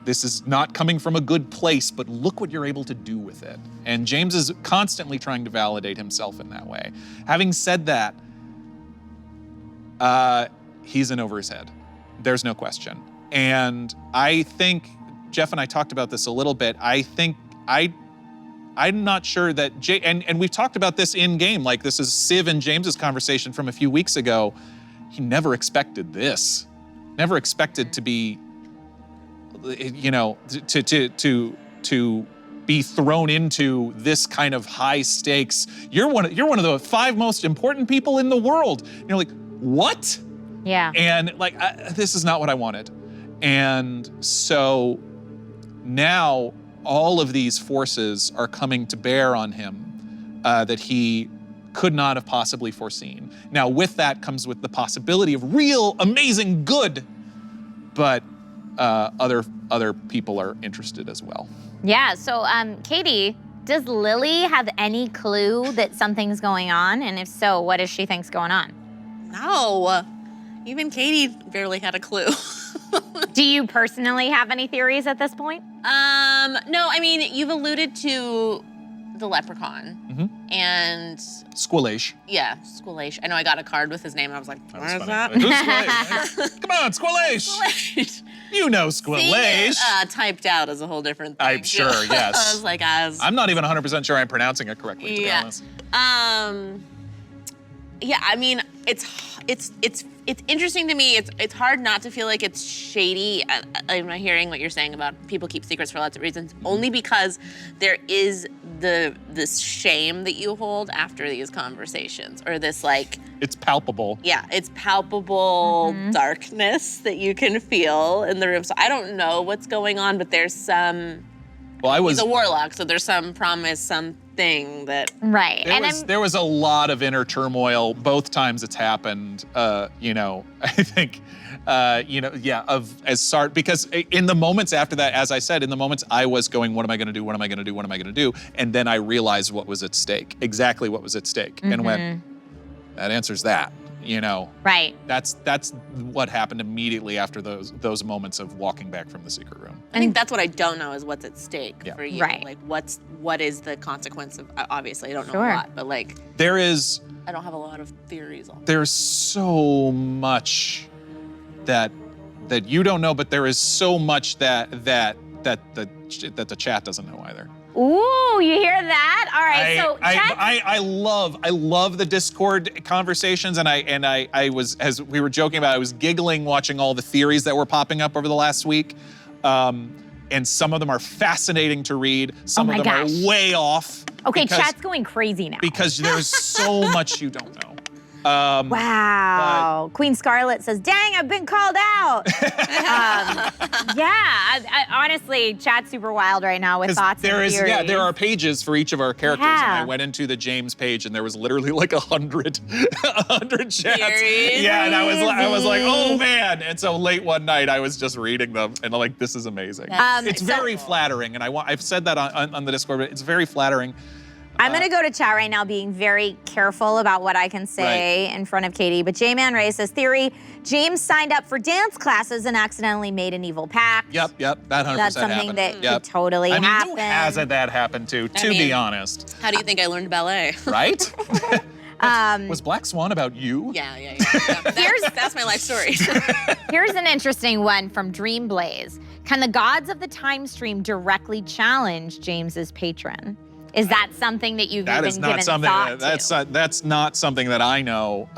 this is not coming from a good place, but look what you're able to do with it. And James is constantly trying to validate himself in that way. Having said that, he's in over his head. There's no question. And I think, Jeff and I talked about this a little bit, I'm not sure that, and we've talked about this in game, like this is Civ and James's conversation from a few weeks ago. He never expected this. Never expected to be, you know, to be thrown into this kind of high stakes. You're one of the 5 most important people in the world. And you're like, what? Yeah. And like, this is not what I wanted. And so now all of these forces are coming to bear on him that he could not have possibly foreseen. Now with that comes with the possibility of real amazing good, but other people are interested as well. Yeah, so Katie, does Lily have any clue that something's going on? And if so, what does she think's going on? No, even Katie barely had a clue. Do you personally have any theories at this point? No, I mean, you've alluded to the leprechaun and Squillage. yeah, Squillage. I know I got a card with his name and I was like, what is Funny. that? Who's Squillage? Come on, Squillage. Squillage. You know Seeing Squillage. it, typed out is a whole different thing. I'm sure, yes. I was like, I'm not even 100% sure I'm pronouncing it correctly, to be honest. Yeah, I mean, it's interesting to me. It's hard not to feel like it's shady. I'm hearing what you're saying about people keep secrets for lots of reasons, only because there is this shame that you hold after these conversations, or this like. It's palpable. Yeah, it's palpable darkness that you can feel in the room. So I don't know what's going on, but there's some. Well, He's a warlock, so there's some promise, something that. Right. There was a lot of inner turmoil both times it's happened. You know, I think, you know, yeah, because in the moments after that, as I said, in the moments I was going, what am I going to do? What am I going to do? What am I going to do? And then I realized what was at stake, exactly what was at stake, and went, that answers that. You know, right. That's what happened immediately after those moments of walking back from the secret room. I think that's what I don't know is what's at stake for you. Right. Like what is the consequence of, obviously I don't know Sure. a lot, but like. I don't have a lot of theories on There's so much that you don't know, but there is so much that the chat doesn't know either. Ooh, you hear that? All right, so I love the Discord conversations, and I was, as we were joking about, I was giggling watching all the theories that were popping up over the last week, and some of them are fascinating to read. Some of them are way off. Okay, chat's going crazy now. Because there's so much you don't know. Wow. Queen Scarlet says, dang, I've been called out. I honestly, chat's super wild right now with thoughts and theories. Yeah, there are pages for each of our characters, and I went into the James page, and there was literally like 100 chats. Theories. Yeah, and I was like, oh man. And so late one night, I was just reading them, and I'm like, this is amazing. It's very flattering, and I've said that on the Discord, but it's very flattering. I'm going to go to chat right now being very careful about what I can say in front of Katie. But J-Man Ray says, theory, James signed up for dance classes and accidentally made an evil pact. Yep, that 100% That's something happened. that could totally happen. happen. Who hasn't that happened to be honest? How do you think I learned ballet? Right? Was Black Swan about you? Yeah. That's my life story. Here's an interesting one from Dream Blaze. Can the gods of the time stream directly challenge James's patron? Is that something that you've That even is not given something. thought to? That's not something that I know.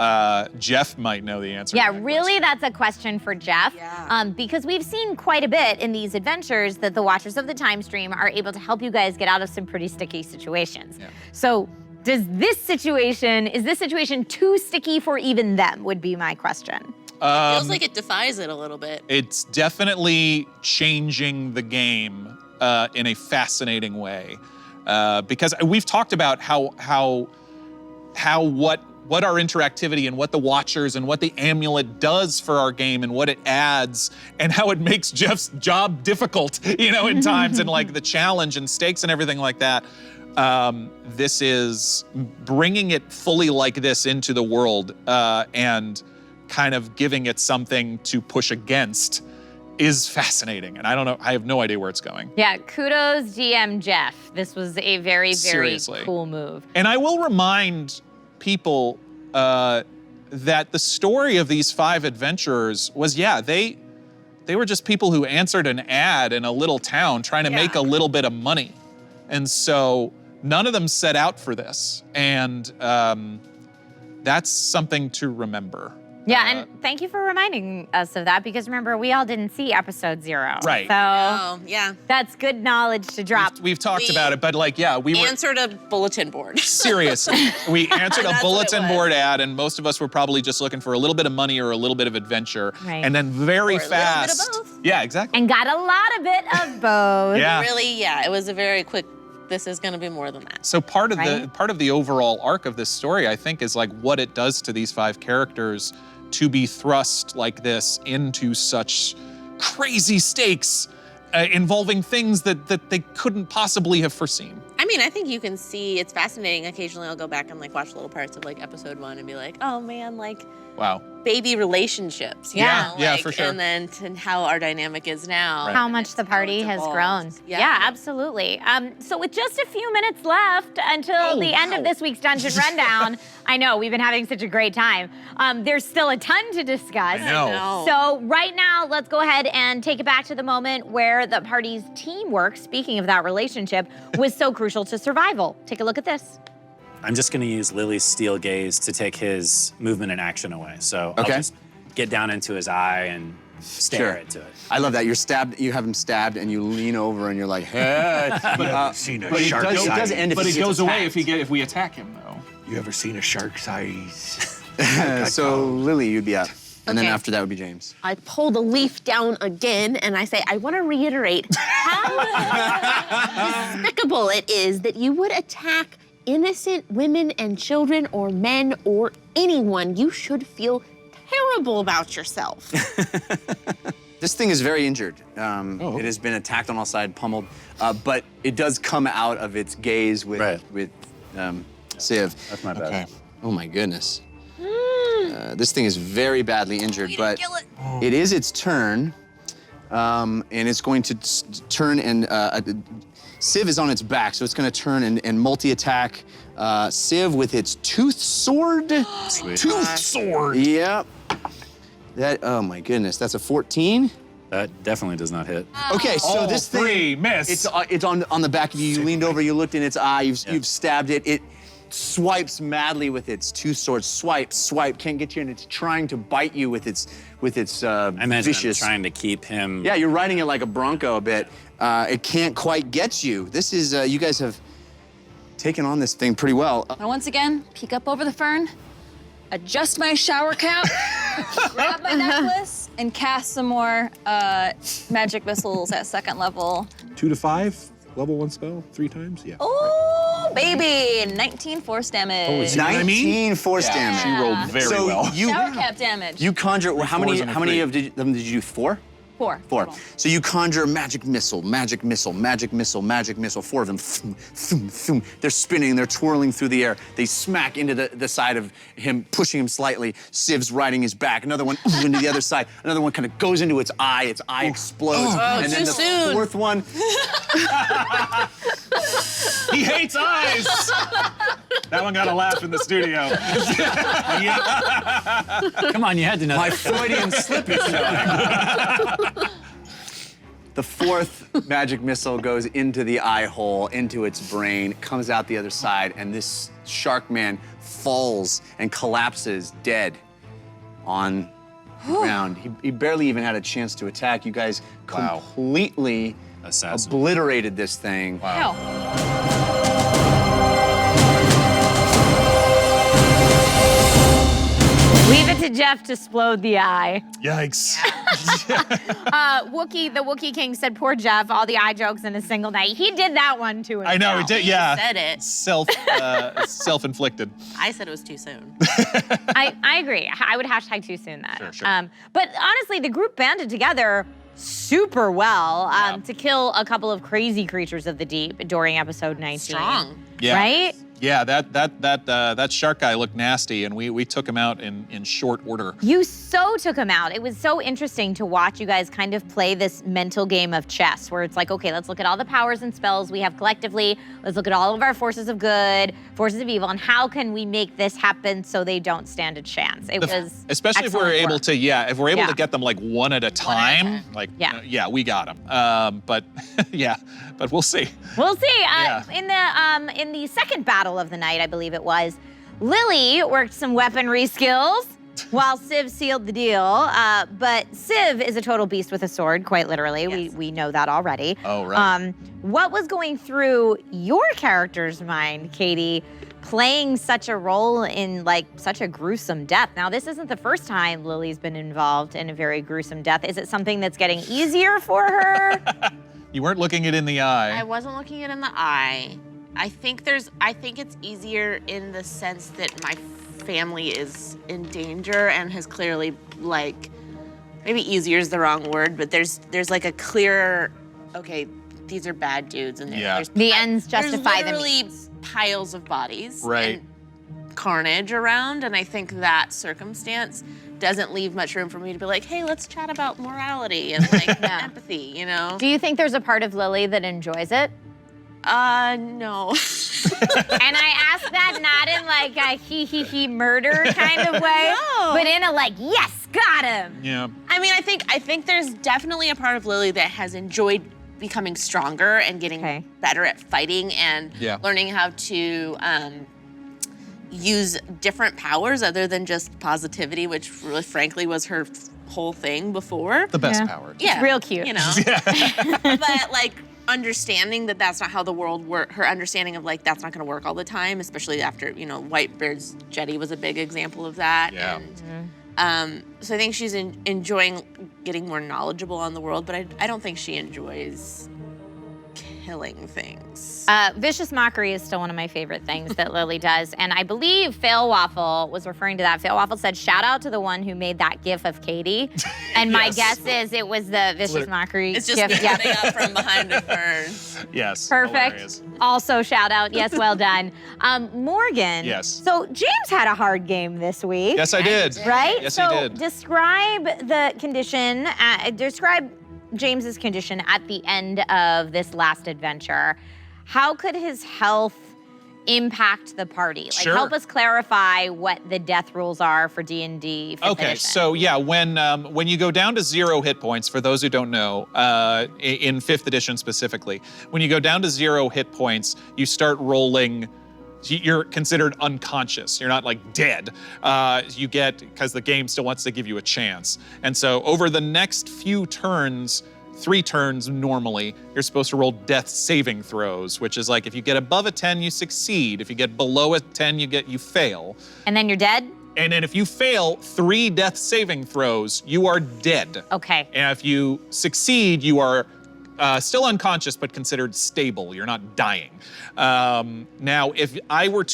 Jeff might know the answer. Yeah, to that really, question. that's a question for Jeff. Yeah. Because we've seen quite a bit in these adventures that the Watchers of the Time Stream are able to help you guys get out of some pretty sticky situations. Yeah. So is this situation too sticky for even them, would be my question. Feels like it defies it a little bit. It's definitely changing the game in a fascinating way. Because we've talked about what our interactivity and what the Watchers and what the amulet does for our game and what it adds and how it makes Jeff's job difficult, in times and like the challenge and stakes and everything like that. This is bringing it fully like this into the world and kind of giving it something to push against is fascinating. And I have no idea where it's going. Yeah, kudos GM Jeff. This was a very, very Seriously. cool move. And I will remind people that the story of these 5 adventurers was, they were just people who answered an ad in a little town trying to make a little bit of money. And so none of them set out for this. And that's something to remember. Yeah, and thank you for reminding us of that, because remember, we all didn't see episode 0. Right. So Oh, yeah. that's good knowledge to drop. We've talked We about it, but we were Answered a bulletin board. seriously. We answered a That's what it bulletin was. board ad, and most of us were probably just looking for a little bit of money or a little bit of adventure. Right. And then very Or a little bit of fast. both. Yeah, exactly. And got a lot of it of both. Yeah. Really, it was a very quick, this is gonna be more than that. So part of Right. the overall arc of this story, I think, is like what it does to these 5 characters to be thrust like this into such crazy stakes involving things that they couldn't possibly have foreseen. I mean, I think you can see, it's fascinating. Occasionally I'll go back and watch little parts of episode 1 and be like, oh man, Wow. baby relationships. you Yeah. know, Yeah, for sure. And then to how our dynamic is now. How much the party has grown. Yeah, absolutely. So with just a few minutes left until the end of this week's Dungeon Rundown, I know, we've been having such a great time. There's still a ton to discuss. I know. So right now, let's go ahead and take it back to the moment where the party's teamwork, speaking of that relationship, was so crucial to survival. Take a look at this. I'm just going to use Lily's steel gaze to take his movement and action away. So I'll just get down into his eye and stare into it. I love that. You have him stabbed, and you lean over, and you're like, hey. Seen a But it shark's does eyes. end if But he it gets goes away attacked. if we attack him, though. You ever seen a shark's eyes? So Lily, you'd be up. And then Okay. after that would be James. I pull the leaf down again and I say, I want to reiterate how despicable it is that you would attack innocent women and children or men or anyone. You should feel terrible about yourself. This thing is very injured. It has been attacked on all sides, pummeled, but it does come out of its gaze with Civ. That's my bad. Okay. Oh my goodness. This thing is very badly injured, but it is its turn, and it's going to turn and Civ is on its back, so it's going to turn and multi-attack Civ with its tooth sword. Sweet. Tooth sword. Yep. Oh my goodness, that's a 14. That definitely does not hit. Okay, so All this 3 thing, miss. it's on the back of you. You leaned over, you looked in its eye, you've stabbed it. It swipes madly with its tooth sword. Swipe, can't get you, and it's trying to bite you with its I imagine vicious. I'm trying to keep him. Yeah, you're riding it like a bronco a bit. It can't quite get you. This is you guys have taken on this thing pretty well. Now, once again, peek up over the fern, adjust my shower cap, grab my necklace, and cast some more magic missiles at 2nd level. 2 to 5, level 1 spell, 3 times. Yeah. Oh, baby! 19 force damage. see what I mean? 19 force damage. She rolled very so well. Shower cap damage. You conjure. How many? fours and a How many 3. of them did you do? 4. 4. 4. total. So you conjure magic missile, magic missile, magic missile, magic missile. 4 of them. Thum, thum, thum. They're spinning, they're twirling through the air. They smack into the side of him, pushing him slightly. Civ's riding his back. Another one into the other side. Another one kind of goes into its eye. Its eye explodes. And then too the soon. 4th one. He hates eyes. That one got a laugh in the studio. Come on, you had to know. My that. Freudian slip is showing. The fourth magic missile goes into the eye hole, into its brain, comes out the other side, and this shark man falls and collapses dead on the ground. He barely even had a chance to attack. You guys completely obliterated this thing. Wow. Leave it to Jeff to explode the eye. Yikes. The Wookiee King said, poor Jeff, all the eye jokes in a single night. He did that one too. I know, he did, yeah. Said it. Self-inflicted. I said it was too soon. I agree. I would hashtag too soon that. Sure. But honestly, the group banded together super well to kill a couple of crazy creatures of the deep during episode 19. Strong. Yeah. Right? Yeah, that shark guy looked nasty, and we took him out in short order. You so took him out. It was so interesting to watch you guys kind of play this mental game of chess where it's like, okay, let's look at all the powers and spells we have collectively. Let's look at all of our forces of good, forces of evil, and how can we make this happen so they don't stand a chance? It was especially if we're excellent able work. to get them like one at a time. Like, we got them. But but we'll see. We'll see. In the second battle of the night, I believe it was, Lily worked some weaponry skills while Civ sealed the deal. But Civ is a total beast with a sword, quite literally. Yes. We know that already. Oh, right. What was going through your character's mind, Katie, playing such a role in like such a gruesome death? Now, this isn't the first time Lily's been involved in a very gruesome death. Is it something that's getting easier for her? You weren't looking it in the eye. I wasn't looking it in the eye. I think it's easier in the sense that my family is in danger and has clearly, like, maybe easier is the wrong word, but there's like a clear, okay, these are bad dudes, and there's The ends justify the there's literally means. piles of bodies Right. and carnage around, and I think that circumstance doesn't leave much room for me to be like, hey, let's chat about morality and like empathy, you know? Do you think there's a part of Lily that enjoys it? No. And I ask that not in like a he murder kind of way, No. but in a like, yes, got him. Yeah. I mean, I think there's definitely a part of Lily that has enjoyed becoming stronger and getting better at fighting and learning how to use different powers other than just positivity, which really, frankly was her whole thing before. The best power. Yeah, It's real cute. You know, but like understanding that that's not how the world works. Her understanding of like that's not going to work all the time, especially after Whitebeard's jetty was a big example of that. Yeah. And, so I think she's enjoying getting more knowledgeable on the world, but I don't think she enjoys killing things. Vicious mockery is still one of my favorite things that Lily does, and I believe Fail Waffle was referring to that. Fail Waffle said, shout out to the one who made that gif of Katie. And my guess is it was the Vicious Mockery It's just gif. me running up from behind a fern. Yes. Perfect. Hilarious. Also shout out, yes, well done. Morgan. Yes. So James had a hard game this week. Yes, I did. Right? Yes, so he did. describe the condition, describe James's condition at the end of this last adventure. How could his health impact the party? Like, Sure. help us clarify what the death rules are for D&D 5th Okay, edition. so yeah, when you go down to 0 hit points, for those who don't know, in 5th edition specifically, when you go down to 0 hit points, you start rolling. You're considered unconscious. You're not like dead. You get, because the game still wants to give you a chance. And so over the next few turns, 3 turns normally, you're supposed to roll death saving throws, which is like if you get above a 10, you succeed. If you get below a 10, you fail. And then you're dead? And then if you fail 3 death saving throws, you are dead. Okay. And if you succeed, you are still unconscious, but considered stable. You're not dying. Now, if you were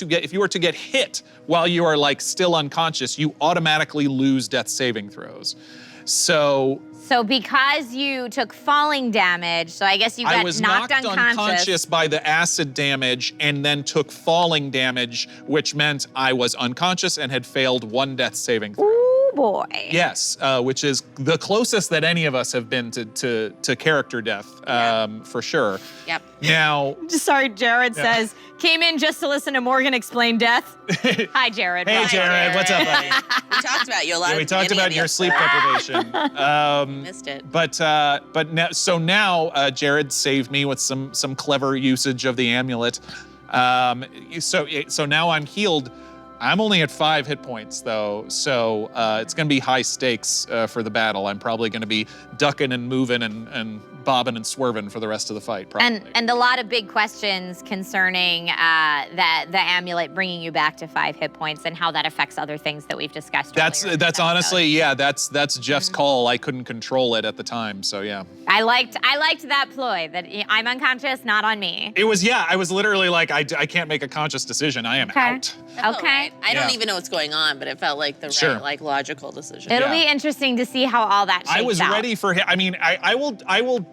to get hit while you are like still unconscious, you automatically lose death saving throws. So because you took falling damage, so I guess you got I was knocked unconscious by the acid damage and then took falling damage, which meant I was unconscious and had failed 1 death saving throw. Ooh, boy. Yes, which is the closest that any of us have been to character death, for sure. Yep. Now, Sorry, Jared says, came in just to listen to Morgan explain death. Hi, Jared. hey Bye. Jared, what's up, buddy? We talked about you a lot. Yeah, at we the talked beginning about of the your sleep episode. deprivation. Missed it. But now Jared saved me with some clever usage of the amulet. So now I'm healed. I'm only at 5 hit points though, so it's gonna be high stakes for the battle. I'm probably gonna be ducking and moving and bobbing and swerving for the rest of the fight, probably. And a lot of big questions concerning the amulet bringing you back to 5 hit points and how that affects other things that we've discussed. That's earlier in that's the episode. honestly, yeah, that's Jeff's call. I couldn't control it at the time, so yeah. I liked that ploy that I'm unconscious, not on me. It was, I was literally like, I can't make a conscious decision. I am out. That felt Okay. right. I don't Yeah. even know what's going on, but it felt like the Sure. right, like logical decision. It'll Yeah. be interesting to see how all that shakes out. I was ready for him. I mean, I will.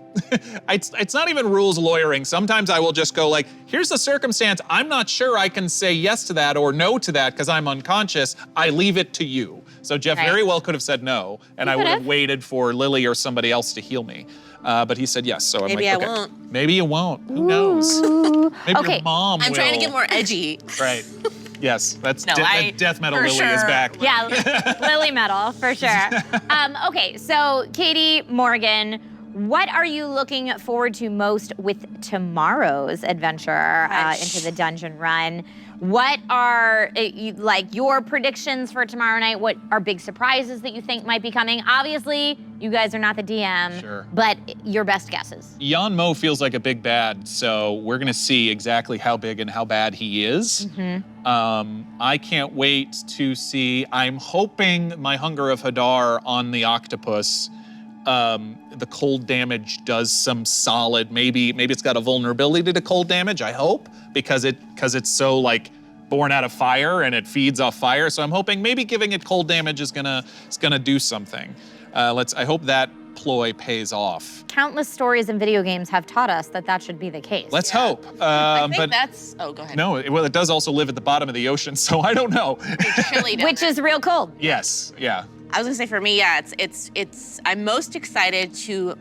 It's not even rules lawyering. Sometimes I will just go like, here's the circumstance. I'm not sure I can say yes to that or no to that because I'm unconscious. I leave it to you. So Jeff Right. very well could have said no, and I would have could've. waited for Lily or somebody else to heal me. But he said yes, so I'm Maybe like, I okay. won't. Maybe you won't. Who knows? Maybe Okay. your mom I'm will. trying to get more edgy. Right. Yes, that's No, that death metal for Lily is sure. back. Yeah, Lily Metal, for sure. Okay, so Katie, Morgan, what are you looking forward to most with tomorrow's adventure into the dungeon run? What are your predictions for tomorrow night? What are big surprises that you think might be coming? Obviously, you guys are not the DM, Sure. but your best guesses. Jan Mo feels like a big bad, so we're gonna see exactly how big and how bad he is. I can't wait to see. I'm hoping my Hunger of Hadar on the octopus. The cold damage does some solid. Maybe it's got a vulnerability to cold damage. I hope because it's so like born out of fire and it feeds off fire. So I'm hoping maybe giving it cold damage is gonna do something. I hope that ploy pays off. Countless stories and video games have taught us that should be the case. Let's hope. I think But that's. Oh, go ahead. no, it does also live at the bottom of the ocean, so I don't know. It's chilly down Which there. is real cold. Yes, yeah. I was gonna say for me, yeah, it's. I'm most excited to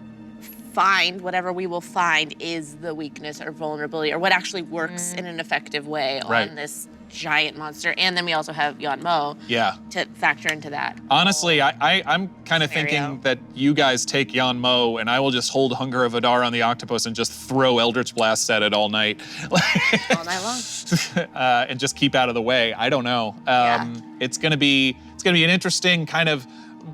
find whatever we will find is the weakness or vulnerability or what actually works in an effective way Right. on this giant monster. And then we also have Jan Mo Yeah. to factor into that. Honestly, I'm kind of Scenario. thinking that you guys take Jan Mo and I will just hold Hunger of Hadar on the octopus and just throw Eldritch Blasts at it all night. All night long. And just keep out of the way. I don't know. Yeah. It's gonna be an interesting kind of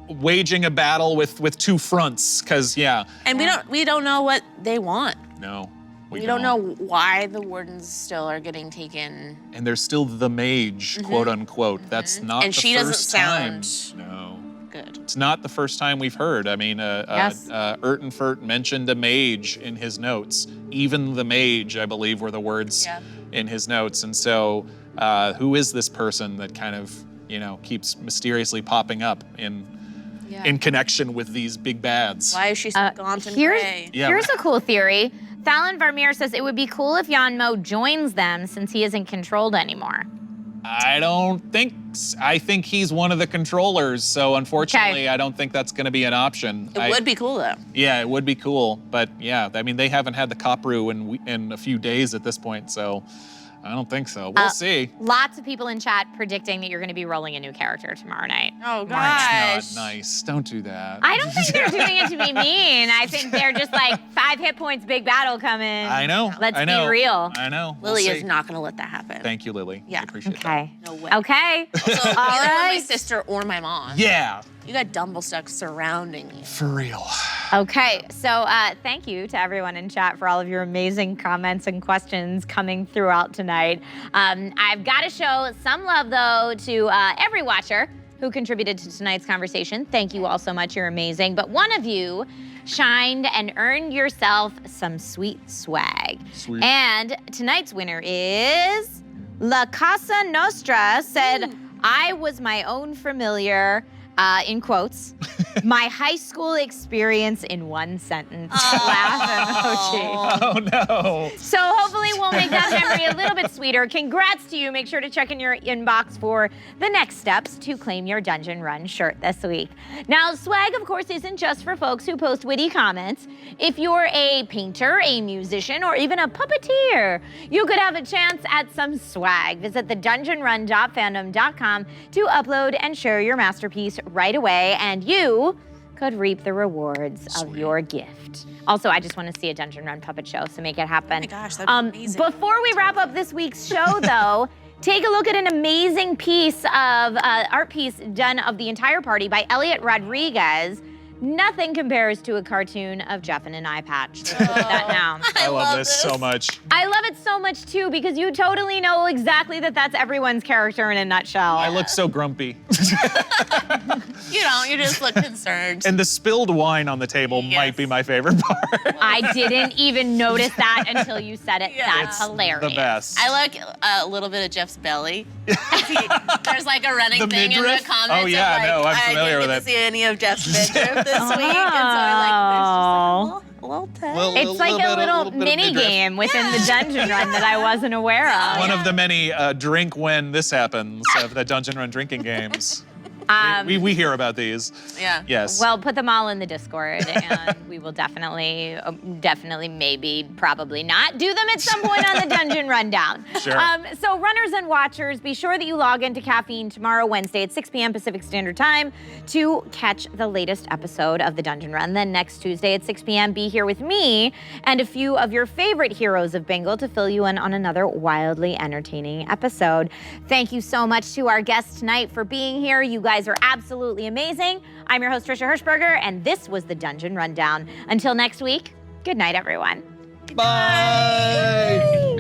waging a battle with two fronts, because And we don't know what they want. no. We don't know why the wardens still are getting taken. And there's still the mage, quote unquote. That's not And the she doesn't first time. sound- No. Good. It's not the first time we've heard. I mean, Yes. Ertenfurt mentioned a mage in his notes. Even the mage, I believe, were the words in his notes. And so, who is this person that kind of, keeps mysteriously popping up in connection with these big bads? Why is she so gaunt and Here's gray? Yeah. here's a cool theory. Fallon Varmir says it would be cool if Jan Mo joins them since he isn't controlled anymore. I think he's one of the controllers. So unfortunately, I don't think that's going to be an option. It would be cool though. Yeah, it would be cool, but yeah, I mean, they haven't had the Copru in a few days at this point, so I don't think so. We'll see. Lots of people in chat predicting that you're going to be rolling a new character tomorrow night. Oh That's not nice. Don't do that. I don't think they're doing it to be mean. I think they're just like 5 hit points, big battle coming. I know. Let's I know. be real. I know. We'll Lily see. is not gonna let that happen. Thank you, Lily. Yeah. I appreciate Okay. No way. Okay. So either All my right. sister or my mom. that. Yeah, You got Dumblestuck surrounding you. for real. Okay, so thank you to everyone in chat for all of your amazing comments and questions coming throughout tonight. I've got to show some love, though, to every watcher who contributed to tonight's conversation. Thank you all so much. You're amazing. But one of you shined and earned yourself some sweet swag. Sweet. And tonight's winner is La Casa Nostra said, I was my own familiar, in quotes, my high school experience in one sentence. Laugh emoji. Oh no. So hopefully will make that memory a little bit sweeter. Congrats to you. Make sure to check in your inbox for the next steps to claim your Dungeon Run shirt this week. Now, swag, of course, isn't just for folks who post witty comments. If you're a painter, a musician, or even a puppeteer, you could have a chance at some swag. Visit thedungeonrun.fandom.com to upload and share your masterpiece right away, and you could reap the rewards of your gift. Also, I just want to see a Dungeon Run puppet show, so make it happen. Oh my gosh, that'd be amazing. Before we wrap up this week's show, though, take a look at an amazing piece of art piece done of the entire party by Elliot Rodriguez. Nothing compares to a cartoon of Jeff in an eye patch. Let's put that now. I love this so much. I love it so much too because you totally know exactly that that's everyone's character in a nutshell. I look so grumpy. You don't, you just look concerned. And the spilled wine on the table might be my favorite part. I didn't even notice that until you said it. That's It's hilarious. the best. I like a little bit of Jeff's belly. There's like a running The thing in the midriff? comments. Oh, yeah, of like, no, I'm familiar with I it. didn't get to see any of Jeff's midriff this week, and so I like there's just like a little tag. It's like a little bit of mini midriff. game within the Dungeon Run that I wasn't aware of. One of the many drink when this happens of the Dungeon Run drinking games. We hear about these. Yeah. Yes. Well, put them all in the Discord, and we will definitely, maybe, probably not do them at some point on the Dungeon Rundown. Sure. So runners and watchers, be sure that you log into Caffeine tomorrow, Wednesday at 6 p.m. Pacific Standard Time to catch the latest episode of the Dungeon Run. Then next Tuesday at 6 p.m., be here with me and a few of your favorite heroes of Bingle to fill you in on another wildly entertaining episode. Thank you so much to our guests tonight for being here. You guys are absolutely amazing. I'm your host, Trisha Hershberger, and this was the Dungeon Rundown. Until next week, good night, everyone. Bye.